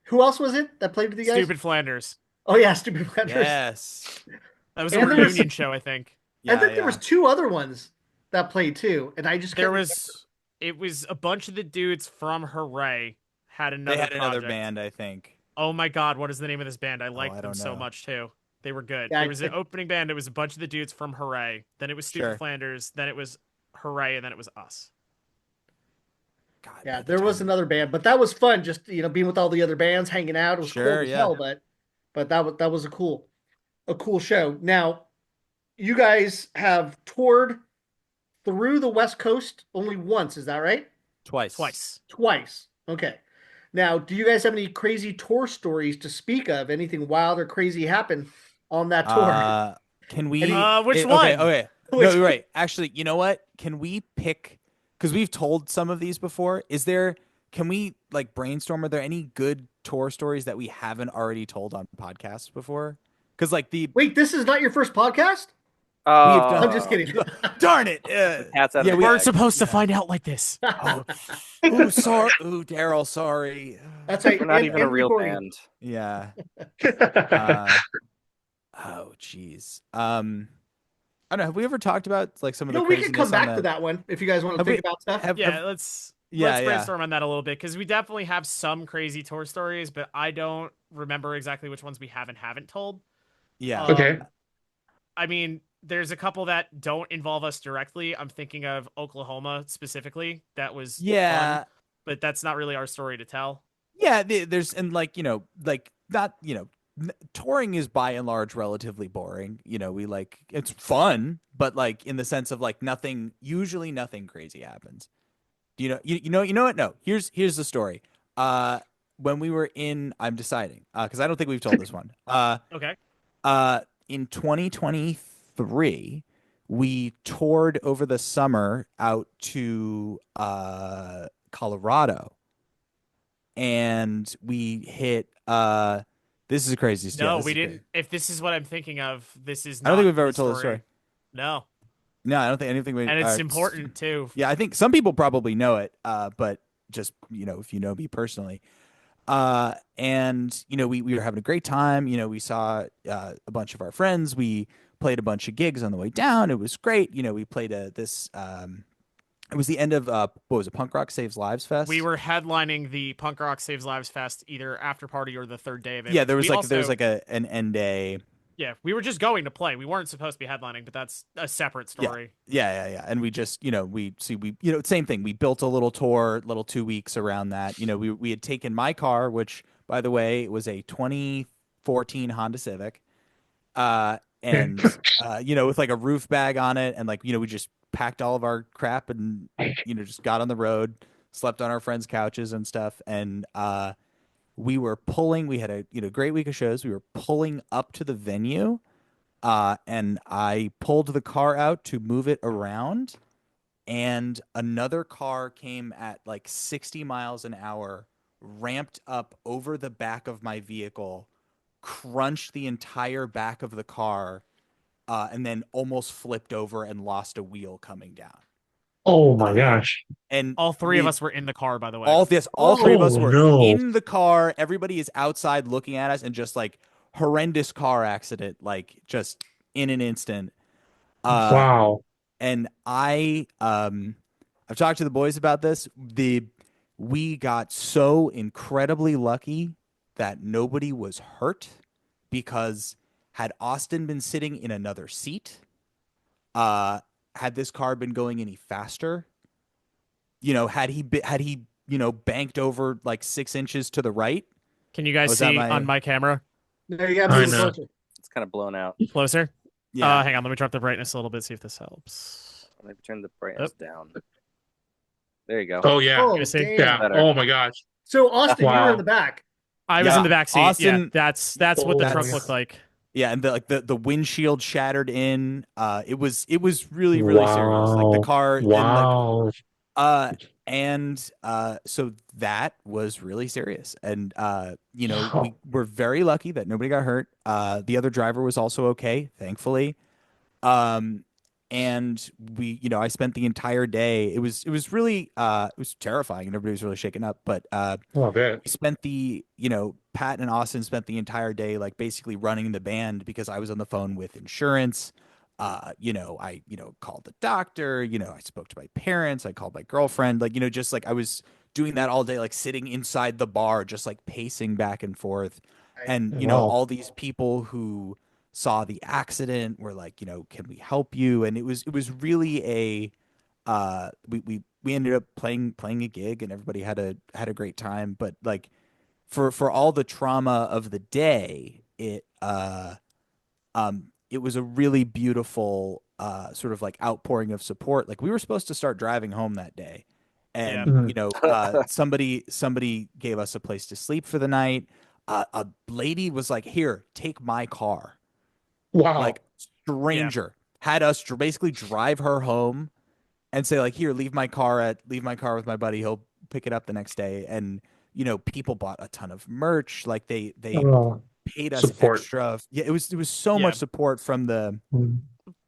Who else was it that played with you guys? Stupid Flanders. Oh yeah, Stupid Flanders. Yes. That was And a there was- reunion show, I think. Yeah, I think there was two other ones that played too, and I just There can't was it was a bunch of the dudes from Hooray had another They had another project. band, I think. Oh my god, what is the name of this band? I liked I them don't so know. much too. They were good. Yeah, There was an opening band, it was a bunch of the dudes from Hooray. Then it was Stupid Sure. Flanders, then it was Hooray, and then it was us. God, Yeah, man, the there was time- another band, but that was fun. Just being with all the other bands, hanging out. It was Sure, cold as yeah. hell, but that was a cool show. Now, you guys have toured through the West Coast only once, is that right? Twice. Twice. Okay. Now, do you guys have any crazy tour stories to speak of? Anything wild or crazy happen on that tour? Can we? Which Okay, one? okay. Which No, one? you're right. Actually, you know what? Can we pick? Because we've told some of these before. Can we like brainstorm? Are there any good tour stories that we haven't already told on podcasts before? Because like Wait, this is not your first podcast? Oh, done- I'm just kidding. darn it. Cat's out Yeah, of we the We're bag. supposed to find out like this. Oh, ooh, sorry. Ooh, Daryl, sorry. That's right. We're not and- even a and real recording. band. Yeah. Oh, jeez. I don't know. Have we ever talked about like some of the? No, we can come craziness back on to that one if you guys want to Have think we- about stuff. Yeah, let's Yeah, yeah. brainstorm on that a little bit because we definitely have some crazy tour stories, but I don't remember exactly which ones we haven't told. Yeah. Okay. I mean, there's a couple that don't involve us directly. I'm thinking of Oklahoma specifically. That was Yeah. fun, but that's not really our story to tell. Yeah, there's and like like not touring is by and large relatively boring. We like it's fun, but like in the sense of like usually nothing crazy happens. You know what? No, here's the story. When we were I'm deciding because I don't think we've told this one. Okay. In 2023, we toured over the summer out to Colorado. And we hit this is crazy stuff. No, we didn't. If this is what I'm thinking of, this is. I don't not think we've ever the told the story. No, No, I don't think anything. and it's important too. Yeah, I think some people probably know it, but just if you know me personally, and we were having a great time. We saw a bunch of our friends. We played a bunch of gigs on the way down. It was great. We played this. It was the end of what was it? Punk Rock Saves Lives Fest. We were headlining the Punk Rock Saves Lives Fest either after party or the third day of it. Yeah, there was We also, an end day. yeah, we were just going to play. We weren't supposed to be headlining, but that's a separate story. Yeah. And we just, same thing. We built a little tour, little 2 weeks around that. We had taken my car, which by the way, was a 2014 Honda Civic. And with like a roof bag on it, and we just packed all of our crap and just got on the road, slept on our friends' couches and stuff. And we had a great week of shows. We were pulling up to the venue, and I pulled the car out to move it around, and another car came at like 60 miles an hour, ramped up over the back of my vehicle, crunched the entire back of the car, and then almost flipped over and lost a wheel coming down. Oh my gosh. And All three of us were in the car, by the way. all three of us Oh, were no. in the car. Everybody is outside looking at us, and just like horrendous car accident, like just in an instant. Wow. And I've talked to the boys about this. We got so incredibly lucky that nobody was hurt, because had Austin been sitting in another seat, had this car been going any faster, had he banked over like 6 inches to the right. Can you guys Was that see on my camera? There you have I it. know. It's kind of blown out. Closer? Yeah. Hang on, let me drop the brightness a little bit, see if this helps. Maybe turn the brightness down. There you go. Oh yeah. Oh, You see? damn. Yeah. Better. Oh my gosh. So Austin, you were Wow. in the back. I was Yeah, in the back seat. Austin- yeah, that's what the Oh, truck that's- looked like. Yeah, and the windshield shattered in. It was really serious. Like the Wow. car. Wow. So that was really serious. And we Wow. were very lucky that nobody got hurt. The other driver was also okay, thankfully. And I spent the entire day. It was really it was terrifying, and everybody was really shaken up. But Oh, man. we spent Pat and Austin spent the entire day like basically running the band, because I was on the phone with insurance. I called the doctor, I spoke to my parents, I called my girlfriend, just like I was doing that all day, like sitting inside the bar, just like pacing back and forth. And, Wow. all these people who saw the accident were like, can we help you? And it was really we ended up playing a gig, and everybody had a great time. But like for all the trauma of the day, it was a really beautiful sort of like outpouring of support. Like we were supposed to start driving home that day, and Yeah. somebody gave us a place to sleep for the night. A lady was like, "Here, take my car." Wow. Like stranger had us basically drive her home and say like, "Here, leave my car with my buddy. He'll pick it up the next day." And people bought a ton of merch. Like they Oh. paid us Support. extra. Yeah, it was so Yeah. much support from the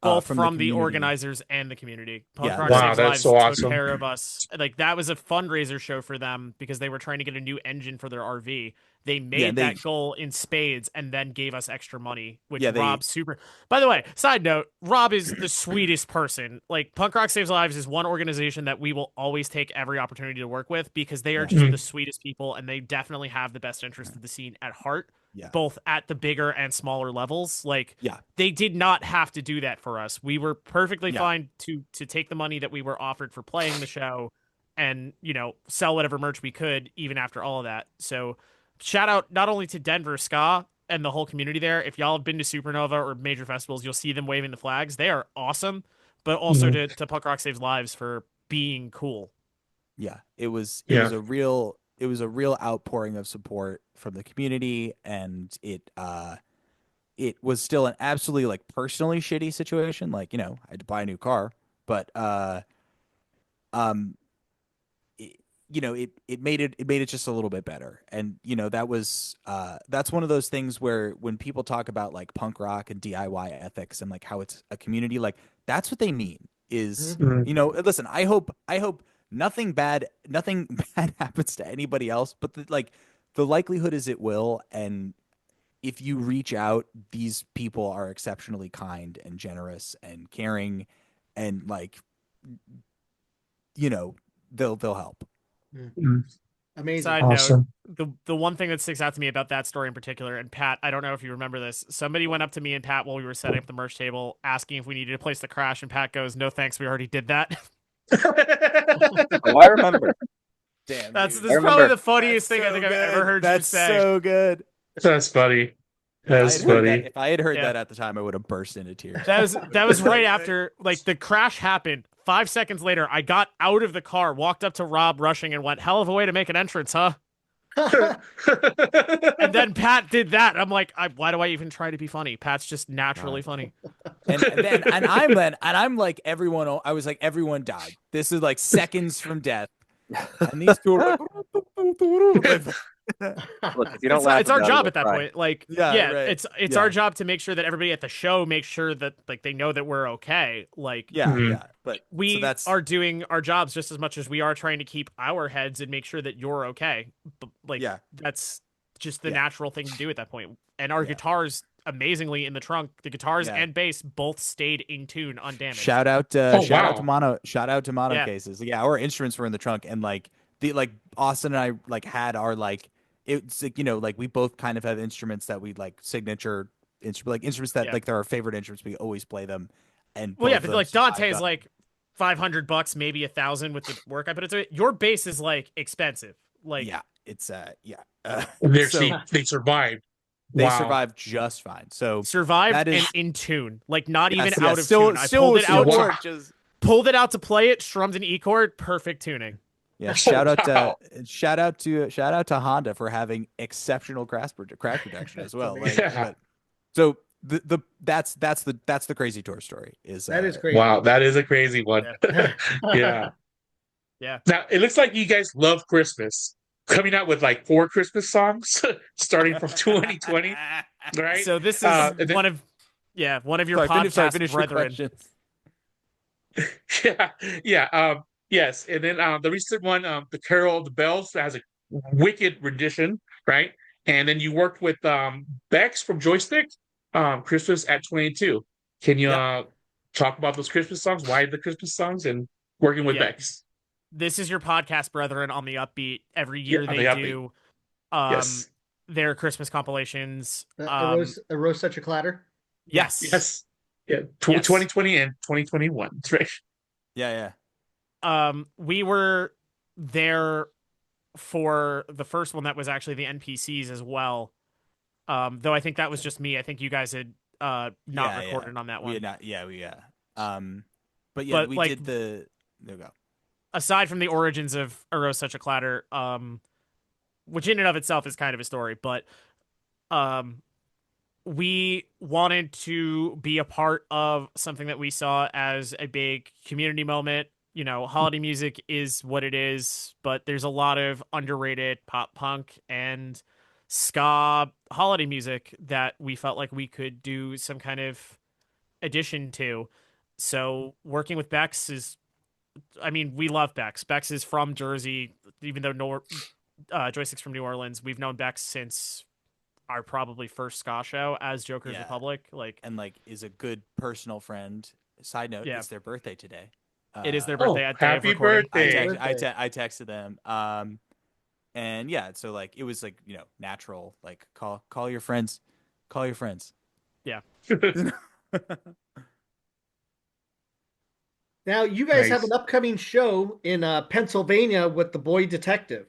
Both from from, the the community. organizers and the community. Punk Yeah. Rock Wow, Saves that's Lives so took awesome. care of us. Like that was a fundraiser show for them because they were trying to get a new engine for their RV. They made they- that goal in spades and then gave us extra money, which Yeah, they- Rob super. By the way, side note, Rob is the sweetest person. Like Punk Rock Saves Lives is one organization that we will always take every opportunity to work with because they are just Mhm. the sweetest people and they definitely have the best interest of the scene at heart. Yeah. Both at the bigger and smaller levels. Like Yeah. they did not have to do that for us. We were perfectly Yeah. fine to take the money that we were offered for playing the show and, sell whatever merch we could even after all of that. So shout out not only to Denver Ska and the whole community there. If y'all have been to Supernova or major festivals, you'll see them waving the flags. They are awesome. But also to Punk Rock Saves Lives for being cool. Yeah, it was Yeah. a real outpouring of support from the community, and it was still an absolutely like personally shitty situation. Like, I had to buy a new car, but it made it just a little bit better. And that's one of those things where when people talk about like punk rock and DIY ethics and like how it's a community, like that's what they mean is, Mhm. listen, I hope nothing bad bad happens to anybody else, but the likelihood is it will. And if you reach out, these people are exceptionally kind and generous and caring, and like, they'll help. Mhm. Amazing. Side note, Awesome. the one thing that sticks out to me about that story in particular, and Pat, I don't know if you remember this. Somebody went up to me and Pat while we were setting up the merch table, asking if we needed a place to crash, and Pat goes, "No thanks, we already did that." Oh, I remember. Damn, This I is probably remember. the funniest thing I think I've ever heard you That's say. so good. That's funny. That's funny. If I had heard Yeah. that at the time, I would have burst into tears. That was right after like the crash happened. 5 seconds later, I got out of the car, walked up to Rob rushing, and went, "Hell of a way to make an entrance, huh?" And then Pat did that. I'm like, why do I even try to be funny? Pat's just naturally funny. And I'm like everyone. I was like everyone died. This is like seconds from death, and these two are like, Look, if you don't laugh It's our about job it, at that we'll cry. point. Like, Yeah, right. it's Yeah. our job to make sure that everybody at the show makes sure that like they know that we're okay. Like, yeah, Mhm. yeah. But we so that's are doing our jobs just as much as we are trying to keep our heads and make sure that you're okay. But like, Yeah. that's just the Yeah. natural thing to do at that point. And our Yeah. guitars, amazingly in the trunk, the guitars Yeah. and bass both stayed in tune, undamaged. shout out Oh, shout out to wow. mono Yeah. cases. Yeah, our instruments were in the trunk, and like Austin and I like had our like it's like, like we both kind of have instruments that we like signature instruments that Yeah. like they're our favorite instruments. We always play them, and Well, yeah, both but of them like survived Dante's on- like $500, maybe 1,000 with the work I put into it. Your bass is like expensive. Like, yeah, it's They so actually they survived. they Wow. survived just fine. So survived that is and in tune, like not yes, even yes, out of tune. I pulled it out, Wow. just pulled it out to play it, strummed an E chord, perfect tuning. yeah. Shout out Wow. to Honda for having exceptional crash protection as well. Like, Yeah. but so that's the crazy tour story is That is great. Wow, that is a crazy one. Yeah. Yeah. Yeah. Now it looks like you guys love Christmas. Coming out with like 4 Christmas songs starting from 2020, right? So this is and then- one of your podcast finish your brethren. questions. yeah. Yes. And then the recent one, the Carol of the Bells, that has a wicked rendition, right? And then you worked with Bex from Joystick, Christmas at 22. Can you talk about those Christmas songs? Why the Christmas songs and working with Yeah. Bex? This is your podcast brethren on the Upbeat. Every year Yeah, on they the Upbeat. do Yes. their Christmas compilations. A rose such a clatter. Yes. Yes. Yeah. Yes. 2020 and 2021. That's right. Yeah. We were there for the first one that was actually the NPCs as well. Though I think that was just me. I think you guys had not Yeah, recorded on that one. We had not. Yeah. But yeah, But, we like- did the. There we go. Aside from the origins of A Rose Such a Clatter, which in and of itself is kind of a story, but we wanted to be a part of something that we saw as a big community moment. You know, holiday music is what it is, but there's a lot of underrated pop punk and ska holiday music that we felt like we could do some kind of addition to. So working with Bex is, I mean, we love Bex. Bex is from Jersey, even though Joystick's from New Orleans. We've known Bex since our probably first ska show as Joker's Yeah. Republic. Like, And like is a good personal friend. Side note, Yeah. it's their birthday today. it is their Oh, birthday at day of happy recording. birthday. I texted them. And yeah, so like it was like, natural, like call your friends. Call your friends. Now you guys have Nice. an upcoming show in Pennsylvania with the Boy Detective.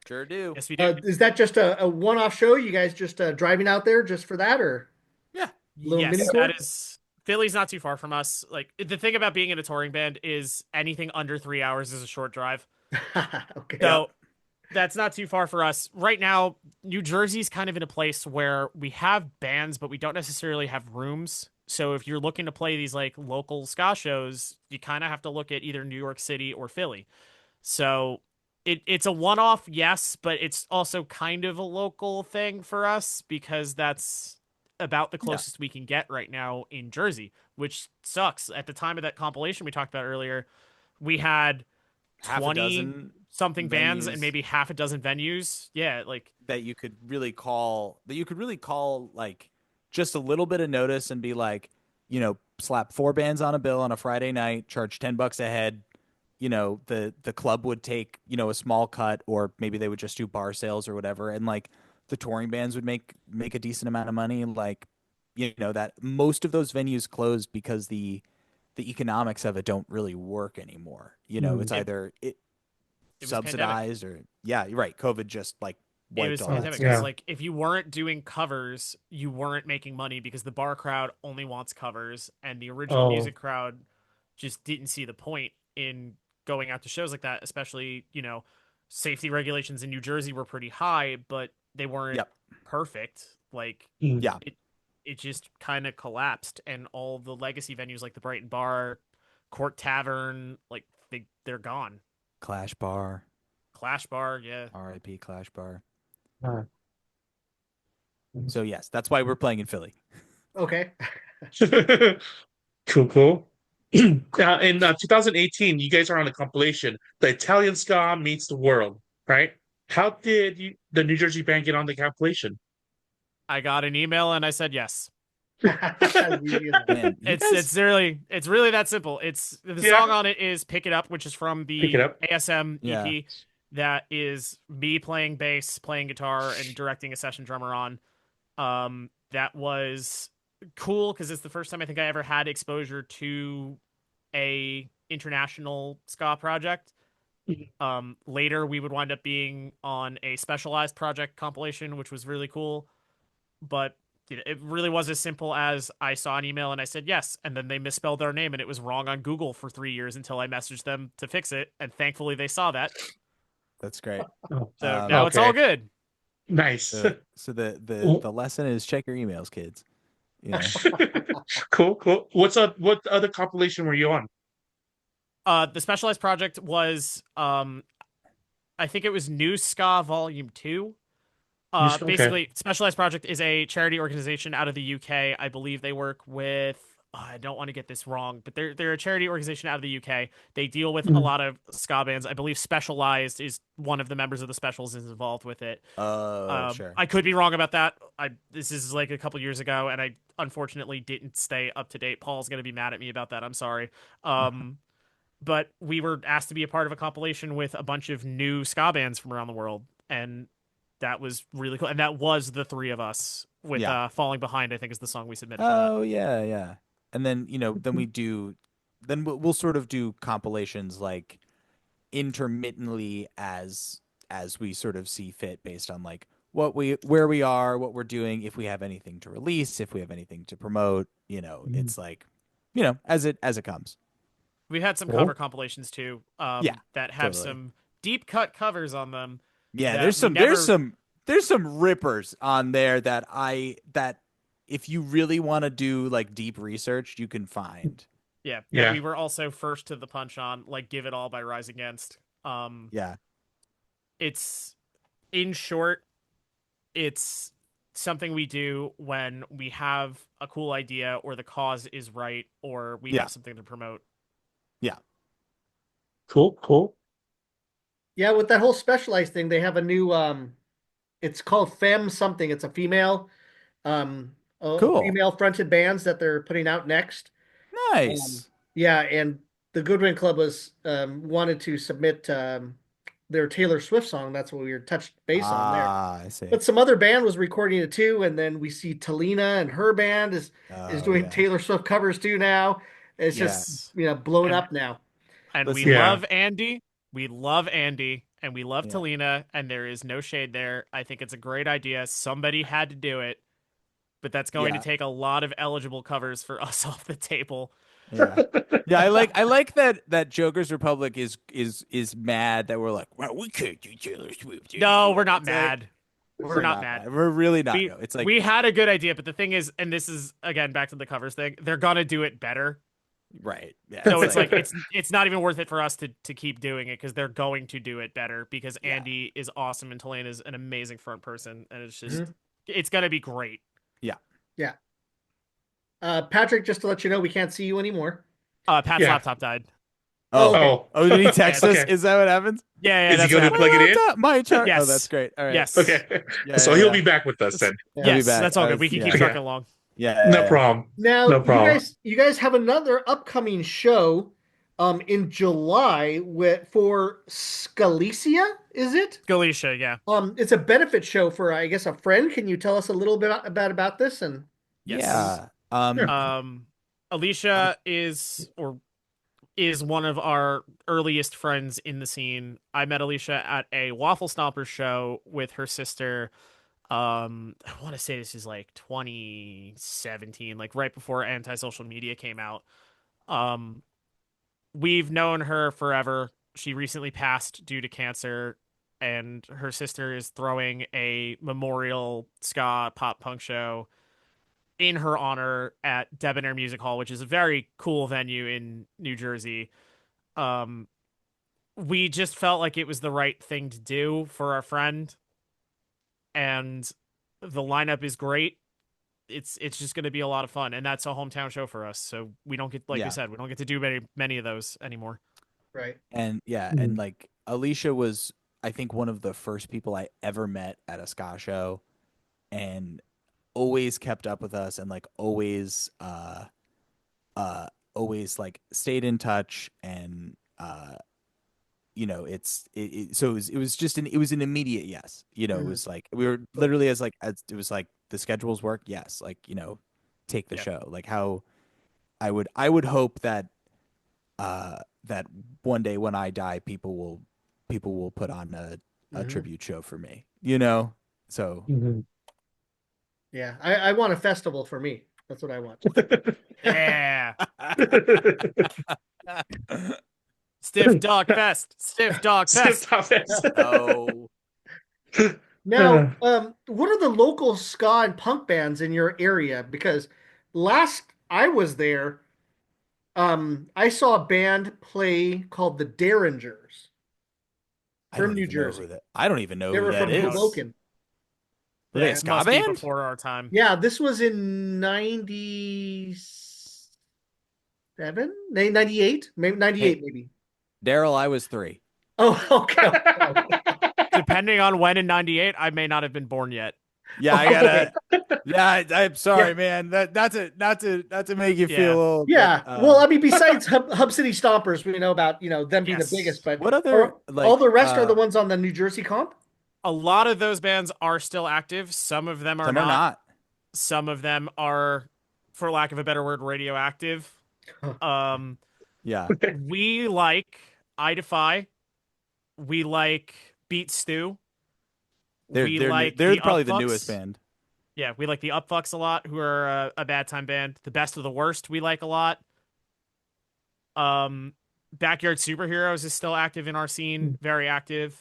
Sure do. Yes, we do. Is that just a one-off show? You guys just driving out there just for that, or little Yes, mini tour? that is. Philly's not too far from us. Like, the thing about being in a touring band is anything under 3 hours is a short drive. Okay. So that's not too far for us. Right now, New Jersey's kind of in a place where we have bands, but we don't necessarily have rooms. So if you're looking to play these like local ska shows, you kind of have to look at either New York City or Philly. So it's a one-off, yes, but it's also kind of a local thing for us because that's about the closest we can get right now in Jersey, which sucks. At the time of that compilation we talked about earlier, we had Half a 20 dozen something bands and venues maybe half a dozen venues. Yeah, like that you could really call like just a little bit of notice and be like, slap 4 bands on a bill on a Friday night, charge $10 a head. The club would take, a small cut, or maybe they would just do bar sales or whatever, and like the touring bands would make a decent amount of money. Like, that most of those venues closed because the economics of it don't really work anymore. It's either it it was pandemic. subsidized or yeah, you're right. COVID just like It wiped was all that pandemic stuff. because Yeah. like if you weren't doing covers, you weren't making money because the bar crowd only wants covers and the original Oh. music crowd just didn't see the point in going out to shows like that, especially, safety regulations in New Jersey were pretty high, but they weren't Yep. perfect. Like Yeah. it just kind of collapsed and all the legacy venues like the Brighton Bar, Court Tavern, like they're gone. Clash Bar, Clash Bar, yeah. RIP Clash Bar. Uh, So yes, that's why we're playing in Philly. Okay. Cool, cool. In 2018, you guys are on a compilation, The Italian Ska Meets the World, right? How did the New Jersey band get on the compilation? I got an email and I said yes. Man, It's really that simple. It's the Yeah. song on it is Pick It Up, which is from Pick It the Up. ASM Yeah. EP. That is me playing bass, playing guitar, and directing a session drummer on. That was cool because it's the first time I think I ever had exposure to a international ska project. Later we would wind up being on a Specialized project compilation, which was really cool. But it really was as simple as I saw an email and I said yes, and then they misspelled our name and it was wrong on Google for 3 years until I messaged them to fix it, and thankfully they saw that. that's great. Oh, So now it's all good. nice. So the Well- the lesson is check your emails, kids. Cool, cool. What other compilation were you on? The Specialized project was I think it was New Ska Volume 2. New Ska, okay. Basically, Specialized Project is a charity organization out of the UK. I believe they work with. I don't want to get this wrong, but they're a charity organization out of the UK. They deal with a lot of ska bands. I believe Specialized is one of the members of the Specials is involved with it. Sure. I could be wrong about that. This is like a couple years ago, and I unfortunately didn't stay up to date. Paul's gonna be mad at me about that. I'm sorry. But we were asked to be a part of a compilation with a bunch of new ska bands from around the world, and that was really cool. And that was the three of us with Yeah. Falling Behind, I think is the song we submitted for that. Oh yeah. And then we'll sort of do compilations like intermittently as we sort of see fit based on like where we are, what we're doing, if we have anything to release, if we have anything to promote, it's like, as it comes. We had some Cool. cover compilations too, Yeah, that have totally. some deep cut covers on them. Yeah, that there's we some never- there's some rippers on there that if you really want to do like deep research, you can find. Yeah, Yeah. that we were also first to the punch on, like Give It All by Rise Against. Yeah. It's in short, it's something we do when we have a cool idea or the cause is right or we Yeah. have something to promote. Cool, cool. Yeah, with that whole Specialized thing, they have a new it's called Femme something. It's a female Cool. female fronted bands that they're putting out next. Nice. Yeah, and the Goodwin Club was wanted to submit their Taylor Swift song. That's what we were touched base on there. I see. But some other band was recording it too, and then we see Talina and her band is doing yeah. Taylor Swift covers too now. It's just blown And- up now. And Listen- we Yeah. love Andy. We love Andy and we love Yeah. Talina, and there is no shade there. I think it's a great idea. Somebody had to do it, but that's going Yeah. to take a lot of eligible covers for us off the table. Yeah. Yeah, I like that Joker's Republic is mad that we're like, well, we can't do Taylor Swift. No, we're not It's like- mad. We're not mad. We're really not. We, no. It's like we had a good idea, but the thing is, and this is again back to the covers thing, they're gonna do it better. Right. Yeah. So it's like it's not even worth it for us to keep doing it because they're going to do it better because Yeah. Andy is awesome and Tulane is an amazing front person and it's just Mhm. it's gonna be great. Patrick, just to let you know, we can't see you anymore. Pat's Yeah. laptop died. Oh. Okay. Oh, Oh, did he text us? Okay. Is that what happens? Yeah, Is he that's going what to happened. plug it in? My chart. Yes. Oh, that's great. All right. Yes. Okay. Yeah, So yeah, he'll yeah. be back with us then. He'll be Yes, back. that's all I good. was- We can keep yeah. trucking along. Yeah. No problem. Now, No problem. you guys have another upcoming show in July for Scalicia, is it? Galicia, yeah. It's a benefit show for, I guess, a friend. Can you tell us a little bit about this? And Yes. Yeah. Alicia is one of our earliest friends in the scene. I met Alicia at a Waffle Stompers show with her sister. I want to say this is like 2017, like right before anti-social media came out. We've known her forever. She recently passed due to cancer, and her sister is throwing a memorial ska pop punk show in her honor at Debonair Music Hall, which is a very cool venue in New Jersey. We just felt like it was the right thing to do for our friend, and the lineup is great. It's just going to be a lot of fun, and that's a hometown show for us. So we don't get, like Yeah. we said, we don't get to do many of those anymore. right. And yeah, and like Alicia was, I think, one of the first people I ever met at a ska show, and always kept up with us, and like always like stayed in touch, and so it was just it was an immediate yes. It Mhm. was like we were literally as it was like the schedules work, yes, like take the Yeah. show. Like how I would hope that that one day when I die, people will put on a Mhm. tribute show for me. So Yeah, I want a festival for me. That's what I want. Yeah. Stiff Dog Fest. Stiff Dog Fest. Stop it. oh Now, what are the local ska and punk bands in your area? Because last I was there, I saw a band play called the Derringers I don't from New even know Jersey. I don't even know They who were that from is. Hoboken. Were they a It ska must be band? before our time. Yeah, this was in 97, 98, maybe 98, maybe. Daryl, I was 3. Oh, okay. Depending on when in '98, I may not have been born yet. Yeah, I gotta. Yeah, I'm sorry, Yeah. man. Not to make you Yeah. feel old. Yeah. but, Well, I mean, besides Hub City Stompers, we know about, them being Yes. the biggest, but what other like all the rest are the ones on the New Jersey comp? A lot of those bands are still active. Some of them are some are not. Some of them are, for lack of a better word, radioactive. Yeah. We like I Defy. We like Beat Stew. They're the probably the Upfucks. newest band. Yeah, we like the Upfucks a lot, who are a bad time band. The Best of the Worst we like a lot. Backyard Superheroes is still active in our scene, very active.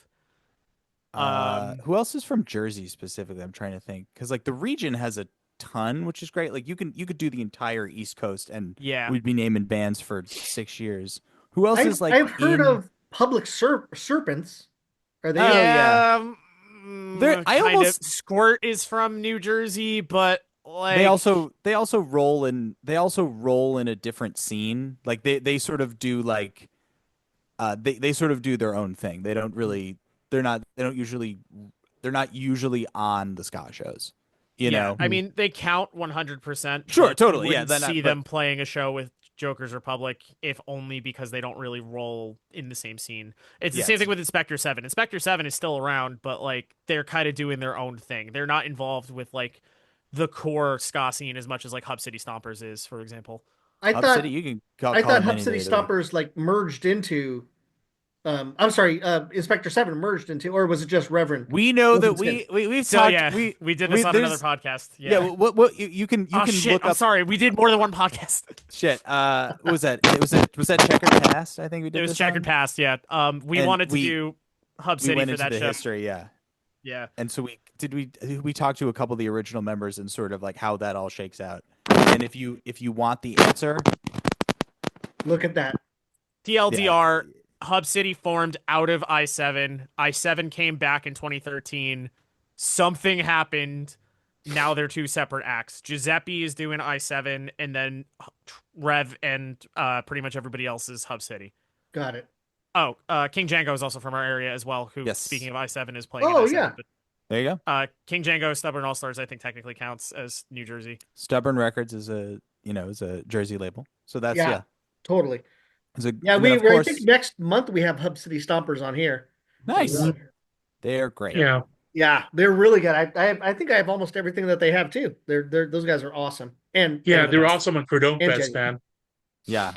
Who else is from Jersey specifically? I'm trying to think because like the region has a ton, which is great. Like you could do the entire East Coast, and Yeah. we'd be naming bands for 6 years. Who else is like? I've heard in- of Public Serpents. Are they? Oh, yeah. There, I almost- Squirt is from New Jersey, but like they also roll in a different scene. Like they sort of do like they sort of do their own thing. They don't really they're not usually on the ska shows. You know? I mean, they count 100%. Sure, but totally, you yeah, wouldn't then see but- them playing a show with Joker's Republic, if only because they don't really roll in the same scene. It's the same Yes. thing with Inspector 7. Inspector 7 is still around, but like they're kind of doing their own thing. They're not involved with like the core ska scene as much as like Hub City Stompers is, for example. I Hub thought City, you can call I call thought them Hub any City day of the week. Stompers like merged into. I'm sorry, Inspector 7 merged into, or was it just Reverend? We know that Wasn't we've So talked. yeah, we did this on another podcast. Yeah. Yeah. What you can Oh shit! look I'm up. sorry. We did more than one podcast. Shit. What was that? Was that Checkered Past? I think we did. It was this Checkered on? Past. Yeah. We And wanted to we- do Hub We City went for into that the show. history. Yeah. Yeah. And so we talked to a couple of the original members and sort of like how that all shakes out. And if you want the answer, Look at that. TLDR, Hub City formed out of I-7. I-7 came back in 2013. Something happened. Now they're two separate acts. Giuseppe is doing I-7, and then Rev and pretty much everybody else is Hub City. Got it. Oh, King Django is also from our area as well, who, Yes. speaking of I-7, is playing in Oh, I-7. yeah. There you go. King Django, Stubborn All Stars, I think technically counts as New Jersey. Stubborn Records is a Jersey label. So that's Yeah. yeah. Totally. It's a, Yeah, and then, of I course, think next month we have Hub City Stompers on here. nice. They're great. Yeah. Yeah, they're really good. I think I have almost everything that they have too. Those guys are awesome. And Yeah, and they were the awesome on Cordone And Fest, Jenny. man. Yeah.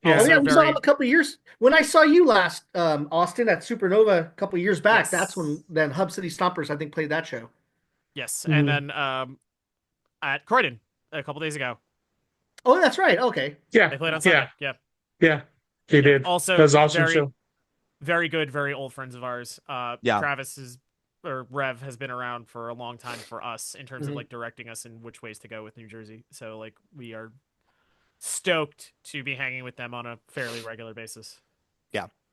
Yeah. Oh, Also yeah, we saw very- him a couple of years when I saw you last, Austin, at Supernova a couple of years back. Yes. That's when then Hub City Stompers I think played that show. Yes, Mhm. and then at Croydon a couple days ago, Oh, that's right. Okay. they Yeah. played on Sunday. Yeah. Yeah, Yeah. They did. also That was an awesome very, show. very good, very old friends of ours. Yeah. Travis or Rev has been around for a long time for us in terms of Mhm. like directing us in which ways to go with New Jersey. So like we are stoked to be hanging with them on a fairly regular basis.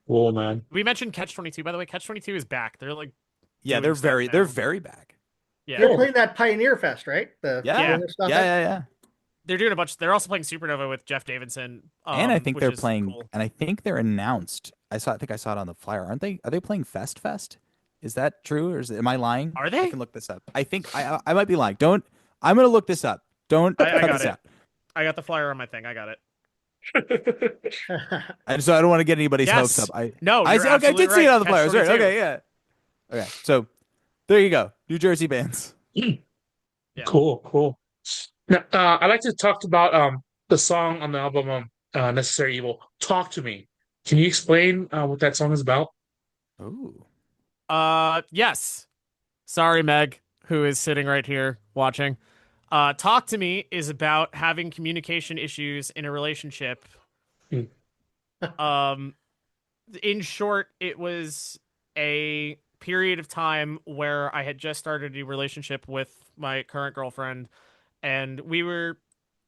Cool, man. We mentioned Catch 22, by the way. Catch 22 is back. They're like, Yeah, doing they're stuff very now. they're very back. yeah, They're playing that Pioneer Fest, right? The Yeah. roller stuff. Yeah. they're doing a bunch. They're also playing Supernova with Jeff Davidson. And I think which they're is playing cool. and I think they're announced. I think I saw it on the flyer. Aren't they? Are they playing Fest? Is that true or am I lying? Are I they? can look this up. I think I might be lying. I'm going to look this up. Don't I cut got this it. out. I got the flyer on my thing. I got it. And so I don't want to get anybody's Yes. hopes up. No, I you're okay, I absolutely did see it right. on the Catch flyers. Right. 22. Okay, yeah. Okay. So there you go. New Jersey bands. Yeah. Cool. Now, I'd like to talk about the song on the album Necessary Evil. Talk to Me. Can you explain what that song is about? Ooh. Yes. Sorry, Meg, who is sitting right here watching. Talk to Me is about having communication issues in a relationship. In short, it was a period of time where I had just started a relationship with my current girlfriend, and we were,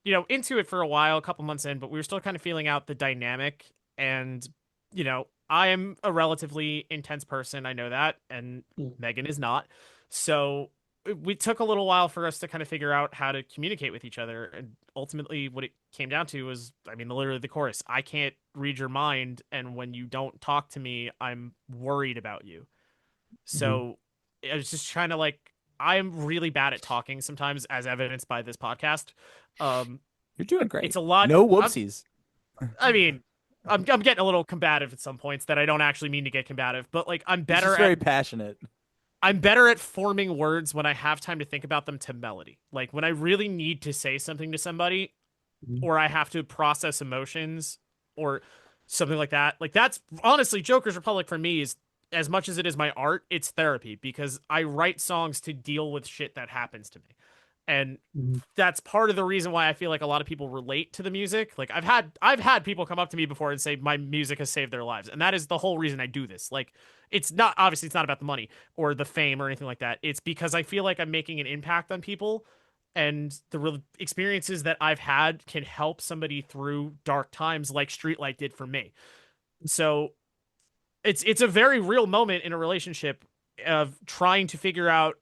into it for a while, a couple months in, but we were still kind of feeling out the dynamic. And, I am a relatively intense person. I know that, and Megan is not. So we took a little while for us to kind of figure out how to communicate with each other. And ultimately what it came down to was, literally the chorus. I can't read your mind. And when you don't talk to me, I'm worried about you. So I was just trying to I'm really bad at talking sometimes, as evidenced by this podcast. You're doing great. It's a lot. No whoopsies. I'm getting a little combative at some points that I don't actually mean to get combative, but I'm This better is very passionate. I'm better at forming words when I have time to think about them to melody. Like when I really need to say something to somebody, or I have to process emotions or something like that. Like that's honestly Joker's Republic for me is, as much as it is my art, it's therapy, because I write songs to deal with shit that happens to me. And that's part of the reason why I feel like a lot of people relate to the music. Like I've had people come up to me before and say my music has saved their lives. And that is the whole reason I do this. Like it's not about the money or the fame or anything like that. It's because I feel like I'm making an impact on people, and the real experiences that I've had can help somebody through dark times like Streetlight did for me. So it's a very real moment in a relationship of trying to figure out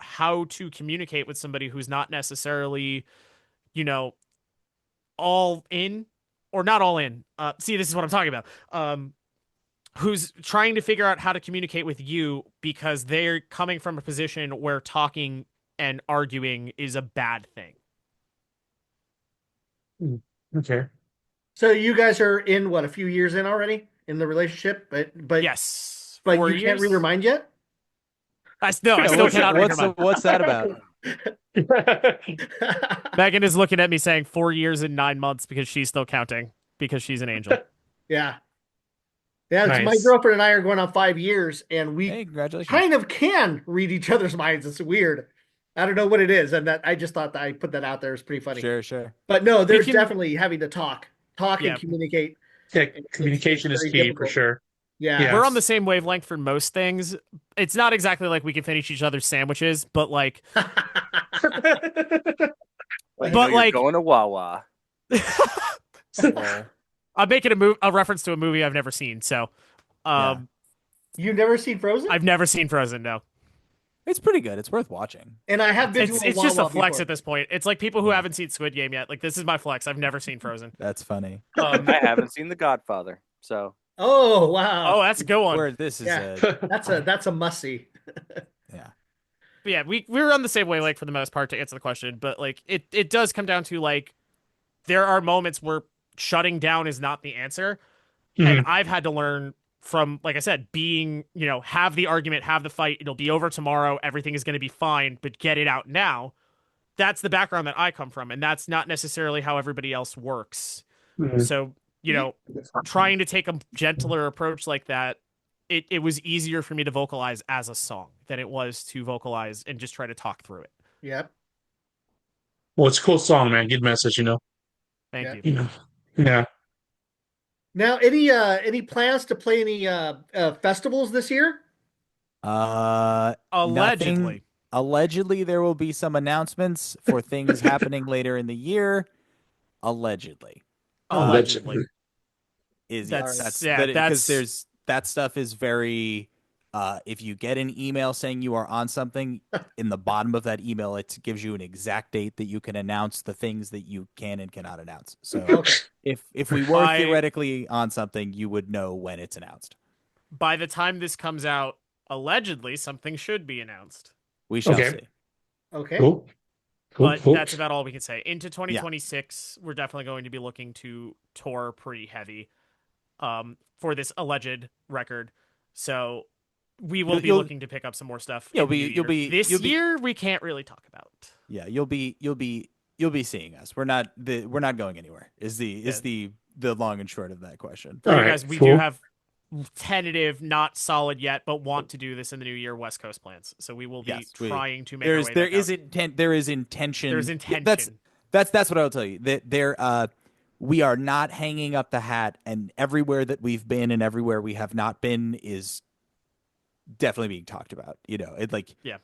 how to communicate with somebody who's not necessarily, all in or not all in. See, this is what I'm talking about. Who's trying to figure out how to communicate with you because they're coming from a position where talking and arguing is a bad thing. Okay. So you guys are in a few years in already in the relationship, but Yes. but 4 you can't years? read her mind yet. I still cannot read her mind. What's that about? Megan is looking at me saying 4 years and 9 months because she's still counting because she's an angel. Yeah. So my Nice. girlfriend and I are going on 5 years, and we Hey, congratulations. kind of can read each other's minds. It's weird. I don't know what it is, and that I just thought that I put that out there. It's pretty funny. Sure. But no, there's can- definitely having to talk Yeah. and communicate. Yeah, communication is very key for difficult. sure. Yeah. Yeah. We're on the same wavelength for most things. It's not exactly like we can finish each other's sandwiches, but I But, know you're like- going to Wawa. Yeah. I'm making a reference to a movie I've never seen. So, um, You've never seen Frozen? I've never seen Frozen. No, It's pretty good. It's worth watching. And I have been to it's just a Wawa flex before. at this point. It's like people who Yeah. haven't seen Squid Game yet. Like this is my flex. I've never seen Frozen. That's funny. I haven't seen The Godfather, so Oh wow! Oh, that's a good one. Where this is Yeah. a That's a must see. yeah. But yeah, we're on the same wavelength for the most part to answer the question. But like it does come down to like there are moments where shutting down is not the answer. And I've had to learn from, like I said, being, have the argument, have the fight. It'll be over tomorrow. Everything is going to be fine, but get it out now. That's the background that I come from. And that's not necessarily how everybody else works. Mhm. So, trying to take a gentler approach like that, it was easier for me to vocalize as a song than it was to vocalize and just try to talk through it. Yep. Well, it's a cool song, man. Good message, Thank Yeah. you. Yeah. Now, any plans to play any festivals this year? Allegedly. Nothing. Allegedly, there will be some announcements for things happening later in the year. Allegedly, Allegedly. is That's- because that's- there's that stuff is very. If you get an email saying you are on something, in the bottom of that email, it gives you an exact date that you can announce the things that you can and cannot announce. So Okay. if we were I- theoretically on something, you would know when it's announced. By the time this comes out, allegedly something should be announced. We shall Okay. see. Okay. Cool. But Cool. that's about all we can say. Into 2026, we're definitely going to be looking to tour pretty heavy for this alleged record. So we will be You'll- looking to pick up some more stuff. You'll in the be- new you'll year. be- This you'll be- year we can't really talk about. Yeah, you'll be seeing us. We're not going anywhere. Is the long and short of that question. For you All right, guys, we cool. do have tentative, not solid yet, but want to do this in the new year West Coast plans. So we will be Yes, trying to make our way there back is out. intent. There is intention. There's Yeah, intention. That's what I'll tell you. That we are not hanging up the hat, and everywhere that we've been and everywhere we have not been is definitely being talked about. Yeah.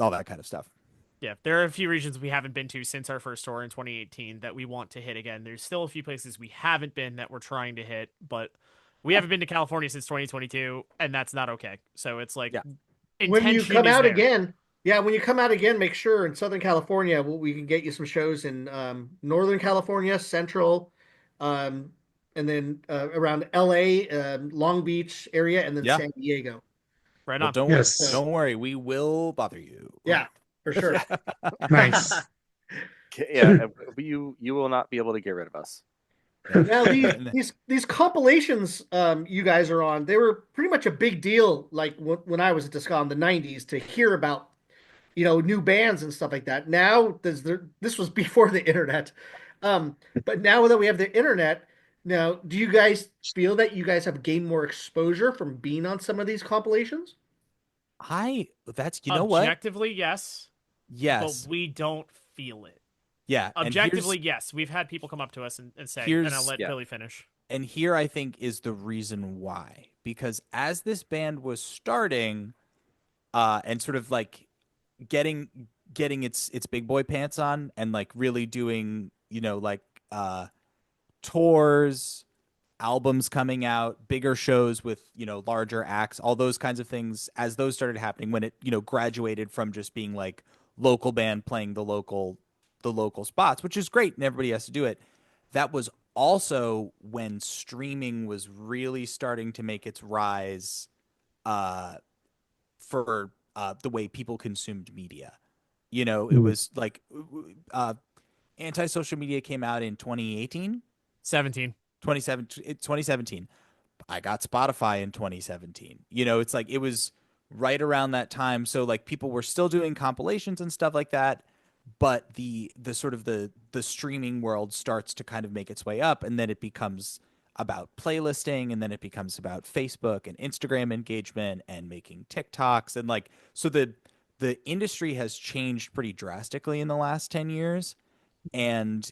all that kind of stuff. Yeah, there are a few regions we haven't been to since our first tour in 2018 that we want to hit again. There's still a few places we haven't been that we're trying to hit, but we haven't been to California since 2022, and that's not okay. So it's like Yeah. When you intention come is out there. again, when you come out again, make sure in Southern California we can get you some shows in Northern California, Central, and then around LA, Long Beach area, and then Yeah. San Diego. Right Well, on. Yes. don't worry. We will bother you. Yeah, for sure. Nice. yeah, you will not be able to get rid of us. Now these compilations you guys are on, they were pretty much a big deal. Like when I was at Disca in the '90s, to hear about new bands and stuff like that. Now this was before the internet, but now that we have the internet, now do you guys feel that you guys have gained more exposure from being on some of these compilations? That's you know what? Objectively, yes, Yes. but we don't feel it. Yeah. and here's- Objectively, yes. We've had people come up to us and say, and Here's- I'll let yeah. Billy finish. And here I think is the reason why. Because as this band was starting, and sort of like getting its big boy pants on and like really doing, tours, albums coming out, bigger shows with, larger acts, all those kinds of things, as those started happening, when it, graduated from just being like local band playing the local spots, which is great and everybody has to do it. That was also when streaming was really starting to make its rise for the way people consumed media. It was like anti-social media came out in 2018, 17. 2017. I got Spotify in 2017. It's like it was right around that time. So like people were still doing compilations and stuff like that, but the sort of the streaming world starts to kind of make its way up, and then it becomes about playlisting, and then it becomes about Facebook and Instagram engagement and making TikToks, and like so the industry has changed pretty drastically in the last 10 years, and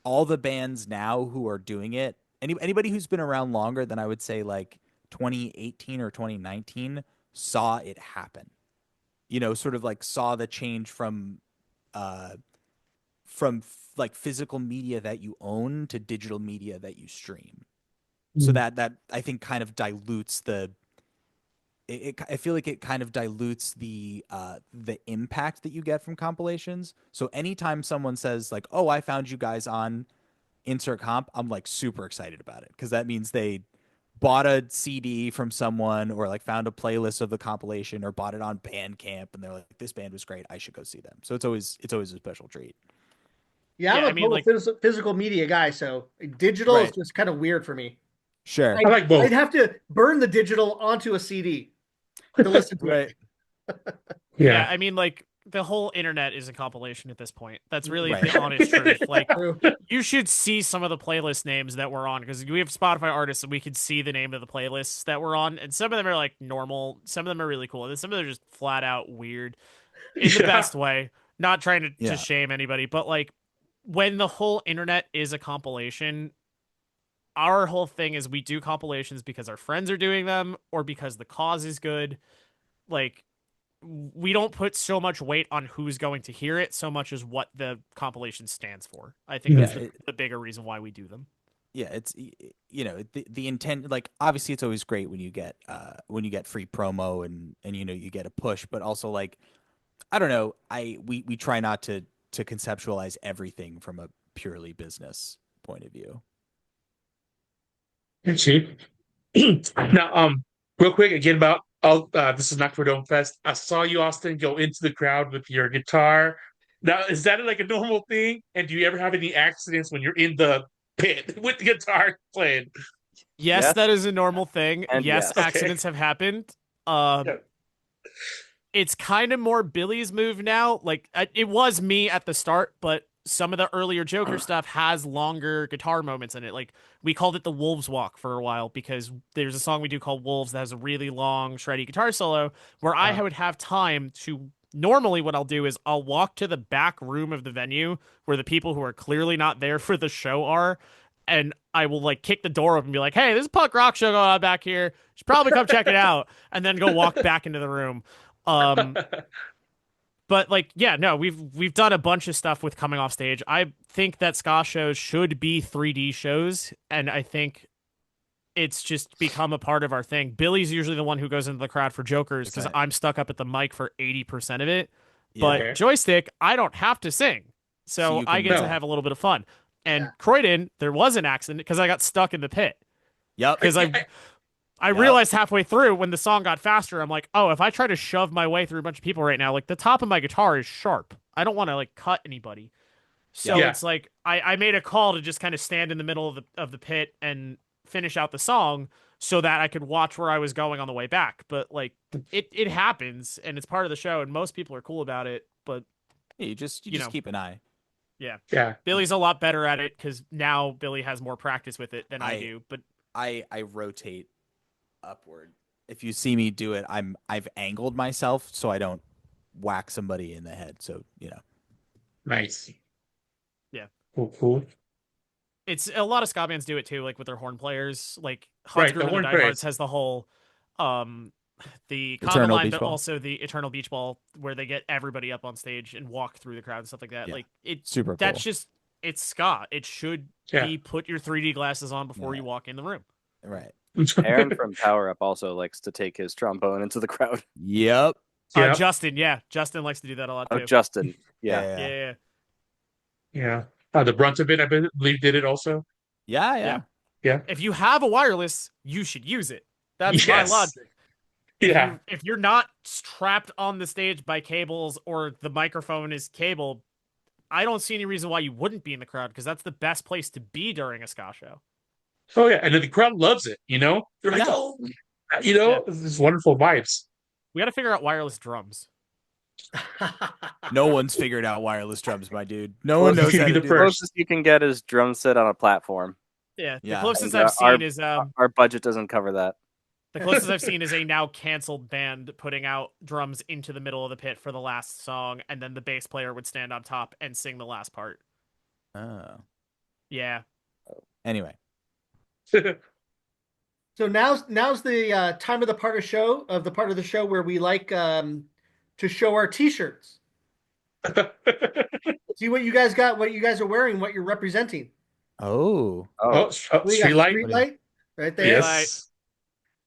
all the bands now who are doing it, anybody who's been around longer than I would say like 2018 or 2019 saw it happen. Sort of like saw the change from like physical media that you own to digital media that you stream. So Mm. that I think kind of dilutes I feel like it kind of dilutes the impact that you get from compilations. So anytime someone says like, "Oh, I found you guys on insert comp," I'm like super excited about it because that means they bought a CD from someone or like found a playlist of the compilation or bought it on Bandcamp and they're like, "This band was great. I should go see them." So it's always a special treat. Yeah, I'm Yeah, a I mean, total like, physical media guy, so digital is Right. just kind of weird for me. Sure. I like both. I'd have to burn the digital onto a CD to listen to Right. it. yeah, Yeah. I mean, like, the whole internet is a compilation at this point. That's really Right. the honest truth. Like, True. you should see some of the playlist names that we're on because we have Spotify artists and we can see the name of the playlists that we're on, and some of them are like normal, some of them are really cool, and then some of them are just flat out weird in the Yeah. best way. Not trying to Yeah. shame anybody, but like when the whole internet is a compilation, our whole thing is we do compilations because our friends are doing them or because the cause is good. Like, we don't put so much weight on who's going to hear it so much as what the compilation stands for. I think Yeah, that's the bigger reason why we do them. Yeah, it's the intent, like obviously it's always great when you get free promo and you get a push, but also like I don't know, we try not to conceptualize everything from a purely business point of view. See. Now, real quick again about this is not for Dome Fest. I saw you, Austin, go into the crowd with your guitar. Now, is that like a normal thing? And do you ever have any accidents when you're in the pit with the guitar playing? Yes, Yes. that is a normal thing. And Yes, yes. Okay. accidents have happened. Yeah. It's kind of more Billy's move now. Like, it was me at the start, but some of the earlier Joker stuff has longer guitar moments in it. Like, we called it the Wolves Walk for a while because there's a song we do called Wolves that has a really long, shreddy guitar solo where I would have time to. Normally, what I'll do is I'll walk to the back room of the venue where the people who are clearly not there for the show are, and I will like kick the door open and be like, "Hey, there's a punk rock show going on back here. You should probably come check it out," and then go walk back into the room. But like, yeah, no, we've done a bunch of stuff with coming off stage. I think that ska shows should be 3D shows, and I think it's just become a part of our thing. Billy's usually the one who goes into the crowd for Jokers because Right. I'm stuck up at the mic for 80% of it. Yeah. But Okay. Joystick, I don't have to sing, so you I can get to No. have a little bit of fun. And Yeah. Croydon, there was an accident because I got stuck in the pit Yep. because I Yep. realized halfway through when the song got faster, I'm like, oh, if I try to shove my way through a bunch of people right now, like the top of my guitar is sharp. I don't want to like cut anybody. So Yeah. it's like I made a call to just kind of stand in the middle of the pit and finish out the song so that I could watch where I was going on the way back. But like it happens and it's part of the show and most people are cool about it. But You just You know. keep an eye. Yeah. Billy's a lot better at it because now Billy has more practice with it than I I- do. But I rotate upward. If you see me do it, I've angled myself so I don't whack somebody in the head. So Nice. Yeah. Cool. it's a lot of ska bands do it too, like with their horn players. Like Right, Husker the and the horn Diehards players. has the whole the conga Eternal line, Beach but Ball. also the Eternal Beach Ball, where they get everybody up on stage and walk through the crowd and stuff like that. Yeah. Like super that's cool. just it's ska. It should Yeah. be put your 3D glasses on before Yeah. you walk in the room. Right. Aaron from Power Up also likes to take his trombone into the crowd. Yep. Yeah. Justin likes to do that a lot Oh, too. Justin. Yeah. Yeah. Yeah. The brunt of it, I believe, did it also. Yeah. If you have a wireless, you should use it. That's my Yes. logic. Yeah. If you're not trapped on the stage by cables or the microphone is cable, I don't see any reason why you wouldn't be in the crowd because that's the best place to be during a ska show. Oh yeah, and then the crowd loves it. They're like, Yeah. oh, it's wonderful vibes. We got to figure out wireless drums. No one's figured out wireless drums, my dude. No one knows you'd how be to the do The that. first. closest you can get is drum set on a platform. Yeah, the Yeah. closest And, I've our- seen is Our budget doesn't cover that. a now canceled band putting out drums into the middle of the pit for the last song, and then the bass player would stand on top and sing the last part. Oh. Yeah, Anyway. So now's the time of the part of the show where we like to show our T-shirts. See what you guys got, what you guys are wearing, what you're representing. Oh. Oh, We Street got light. Streetlight. right there. Yes.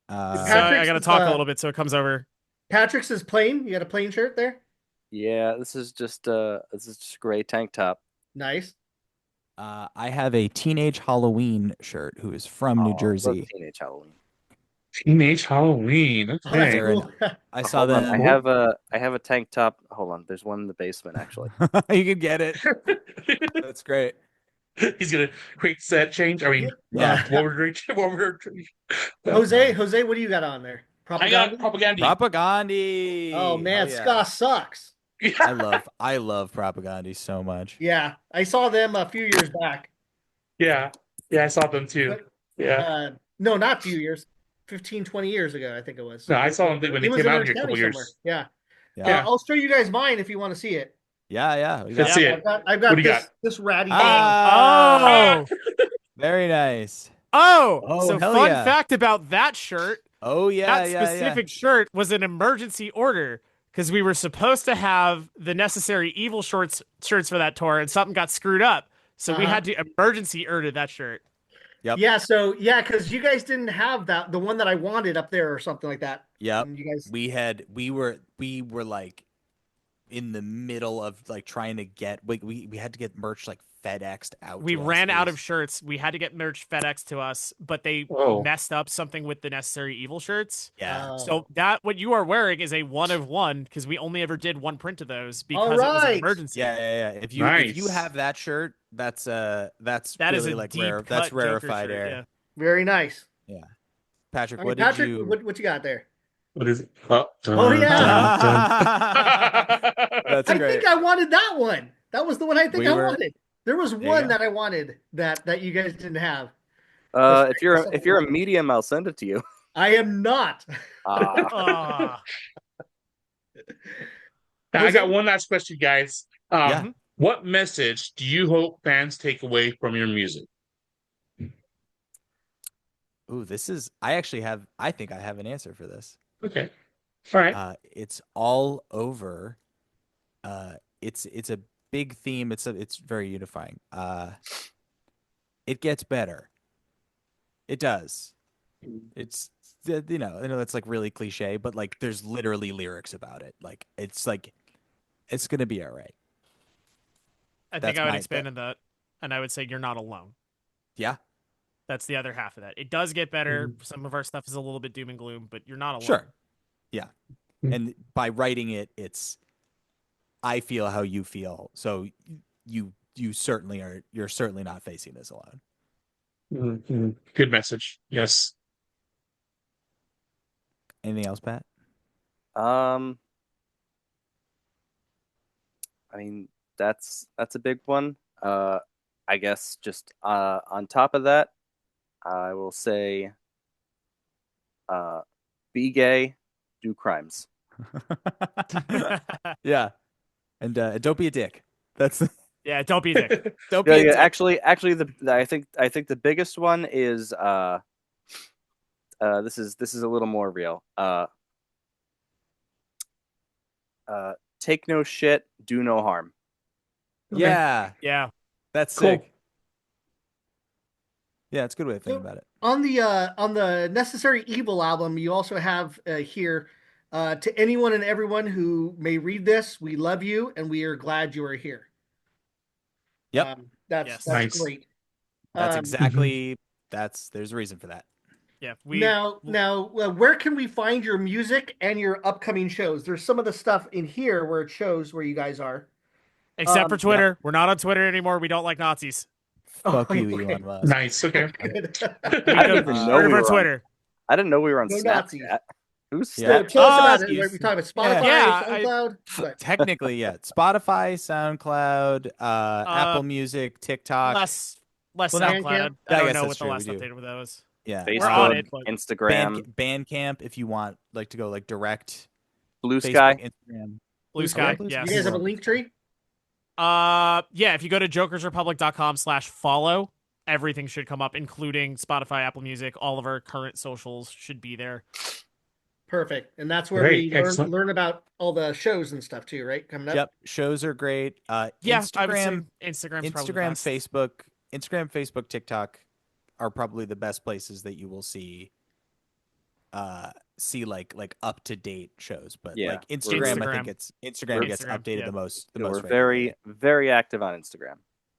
So Patrick's I got to is, talk a little bit so it comes over. Patrick's is plain. You got a plain shirt there. Yeah, this is just a gray tank top. Nice. I have a Teenage Halloween shirt who is from New Oh, I love Jersey. Teenage Halloween. Teenage Halloween. Oh, that's Okay. They're cool. I Oh, saw hold on. them. I have a tank top. Hold on. There's one in the basement actually. You can get it. That's great. He's gonna quick set change. I mean, Yeah. what we're Jose, what do you got on there? I got Propaganda? propaganda. Propaganda. Oh man, Hell ska sucks. I love Propaganda so much. Yeah, I saw them a few years back. Yeah, I saw them too. Yeah, No, not a few years. 15, 20 years ago, I think it was. no, I saw them when they It was came in out Orange here a couple County years. somewhere. Yeah. Yeah. I'll show you guys mine if you want to see it. Yeah. Let's see it. I've What got do you got? this ratty thing. Ah, Oh, very nice. oh. So hell fun yeah. fact about that shirt. Oh yeah, That yeah, specific shirt was an emergency order because we were supposed to have the Necessary Evil shirts for that tour, and something got screwed up. So we had to emergency order that shirt. Yep. Yeah, so because you guys didn't have the one that I wanted up there or something like that. Yep. And you guys We were like in the middle of like trying to get we had to get merch like FedExed out. We to us. ran It out was- of shirts. We had to get merch FedEx to us, but they Oh. messed up something with the Necessary Evil shirts. Yeah. So that what you are wearing is a one of one because we only ever did one print of those because it was an Alright. emergency. Yeah. If you Nice. have that shirt, that's That really is a like deep rare. cut That's Joker rarefied shirt, air. yeah. very nice. Patrick, I mean, what Patrick, did you? what you got there? What is it? Oh, yeah. That's I great. think I wanted that one. That was the one I think We I were- wanted. There was you one go. that I wanted that you guys didn't have. If you're a medium, I'll send it to you. I am not. Ah, Now, I got one last question, guys. Yeah. What message do you hope fans take away from your music? Ooh, this is. I actually have. I think I have an answer for this. Okay. All right. It's all over. It's a big theme. It's very unifying. It gets better. It does. It's I know that's like really cliche, but like there's literally lyrics about it. Like it's gonna be all right. I think That's I would my- expand on that, and I would say you're not alone. Yeah. That's the other half of that. It does get better. Some of our stuff is a little bit doom and gloom, but you're not alone. Sure. Yeah. Mhm. And by writing it, it's I feel how you feel. So you certainly are. You're certainly not facing this alone. Mhm. Good message. Yes. Anything else, Pat? I mean that's a big one. I guess just on top of that, I will say, be gay, do crimes. Yeah. And don't be a dick. That's Yeah, don't be a dick. don't be Yeah, a dick. actually, I think the biggest one is this is a little more real. Take no shit, do no harm. Yeah. Yeah. That's Cool. sick. Yeah, it's a good way of thinking about it. On the Necessary Evil album, you also have here to anyone and everyone who may read this, we love you and we are glad you are here. Yep. That's Yes. Nice. great. That's Um, exactly there's a reason for that. Yeah. Now, where can we find your music and your upcoming shows? There's some of the stuff in here where it shows where you guys are. Except for yep. Twitter. We're not on Twitter anymore. We don't like Nazis. Fuck Oh, you, okay. Elon Musk. Nice. Okay. Good. I didn't even know Part of we our were on, Twitter. I didn't know we were on No Snapchat. Nazis. Who's Yeah. So Snapchat? tell us about it. excuse We talk about Spotify, Yeah, SoundCloud. What? Technically, yeah. Spotify, SoundCloud, Apple Music, TikTok. Less Well, SoundCloud. Bandcamp? I I don't guess know that's what the true, last we do. update with those. Yeah. We're on Facebook, it, but- Instagram, Bandcamp if you want like to go like direct Blue Facebook, Sky. Instagram. Blue Sky. Blue Yes. You guys have a link tree? Yeah, if you go to jokersrepublic.com/follow, everything should come up, including Spotify, Apple Music. All of our current socials should be there. Perfect. And that's where Great, we excellent. learn about all the shows and stuff too, right? Coming up. Yep, shows are great. Yeah, I would say Instagram, Instagram's probably the Instagram, best. Facebook, TikTok. are probably the best places that you will see like up to date shows. But Yeah, like Instagram, I Instagram. think Instagram gets Instagram, updated yeah. the most. We're regularly. very active on Instagram.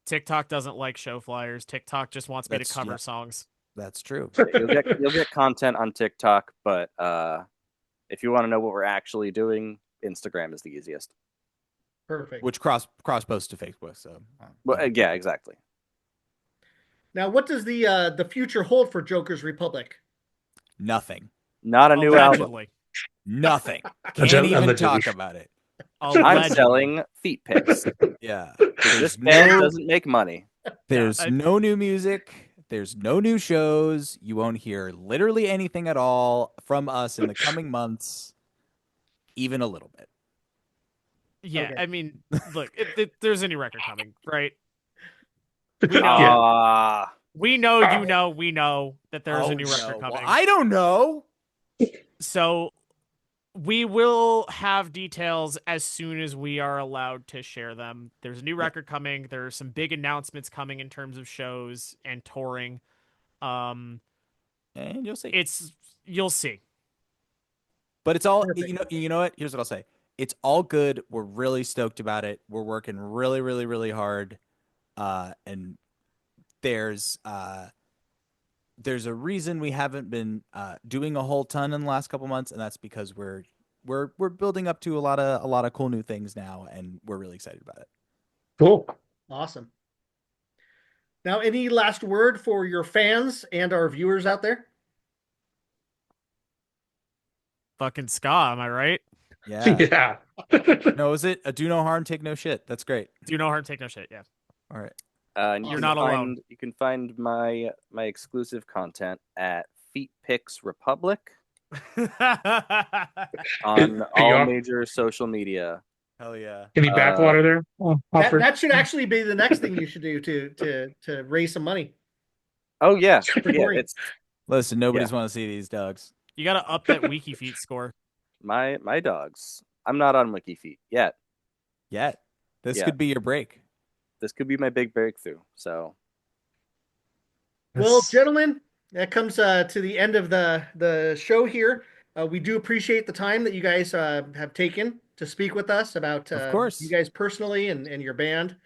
TikTok doesn't like show flyers. TikTok just wants me to That's- cover yeah. songs. That's true. You'll get content on TikTok, but if you want to know what we're actually doing, Instagram is the easiest. Perfect. Which cross posts to Facebook. So Well, yeah, exactly. Now, what does the future hold for Joker's Republic? nothing. Not a new album. Allegedly. Nothing. Can't even Allegedly. talk about it. I'm Allegedly. selling feet pics. Yeah. This There's band no, doesn't make money. there's I- no new music. There's no new shows. You won't hear literally anything at all from us in the coming months, even a little bit. Yeah, Okay. I mean, look, there's a new record coming, right? We know, Ah, we know, you know, we know that there's a new record no. coming. Well, I don't know. So we will have details as soon as we are allowed to share them. There's a new record coming. There are some big announcements coming in terms of shows and touring. And you'll see. You'll see. But it's all Perfect. you know what? Here's what I'll say. It's all good. We're really stoked about it. We're working really, really, really hard. And there's a reason we haven't been doing a whole ton in the last couple months, and that's because we're building up to a lot of cool new things now, and we're really excited about it. Cool. Awesome. Now, any last word for your fans and our viewers out there? Fucking ska, am I right? Yeah. Yeah. No, is it a do no harm, take no shit? That's great. Do no harm, take no shit. Yeah. All right. and You're can not find, alone. You can find my exclusive content at Feet Pics Republic on you all are. major social media. Hell yeah. Any backwater there? Oh, That, Hopper? that should actually be the next thing you should do to raise some money. Oh yeah, yeah. Great. It's Listen, nobody's want to see these dogs. You gotta up that wiki feet score. my dogs. I'm not on WikiFeet yet. Yet. This Yeah. could be your break. This could be my big breakthrough. So Well, gentlemen, that comes to the end of the show here. We do appreciate the time that you guys have taken to speak with us about Of course. you guys personally and your band.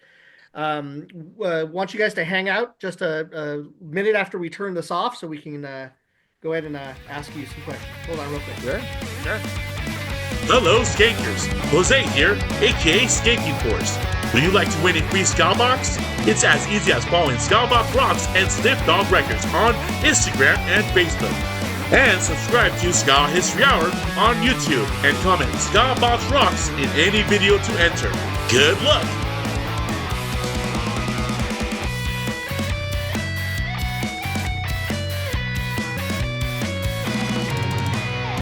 Want you guys to hang out just a minute after we turn this off so we can go ahead and ask you some questions. Hold on real quick. Sure. Sure. Hello, Skankers. Jose here, aka Skanking Force. Would you like to win a free Skybox? It's as easy as following Skybox Rocks and Sniff Dog Records on Instagram and Facebook. And subscribe to Ska History Hour on YouTube and comment Skybox Rocks in any video to enter. Good luck!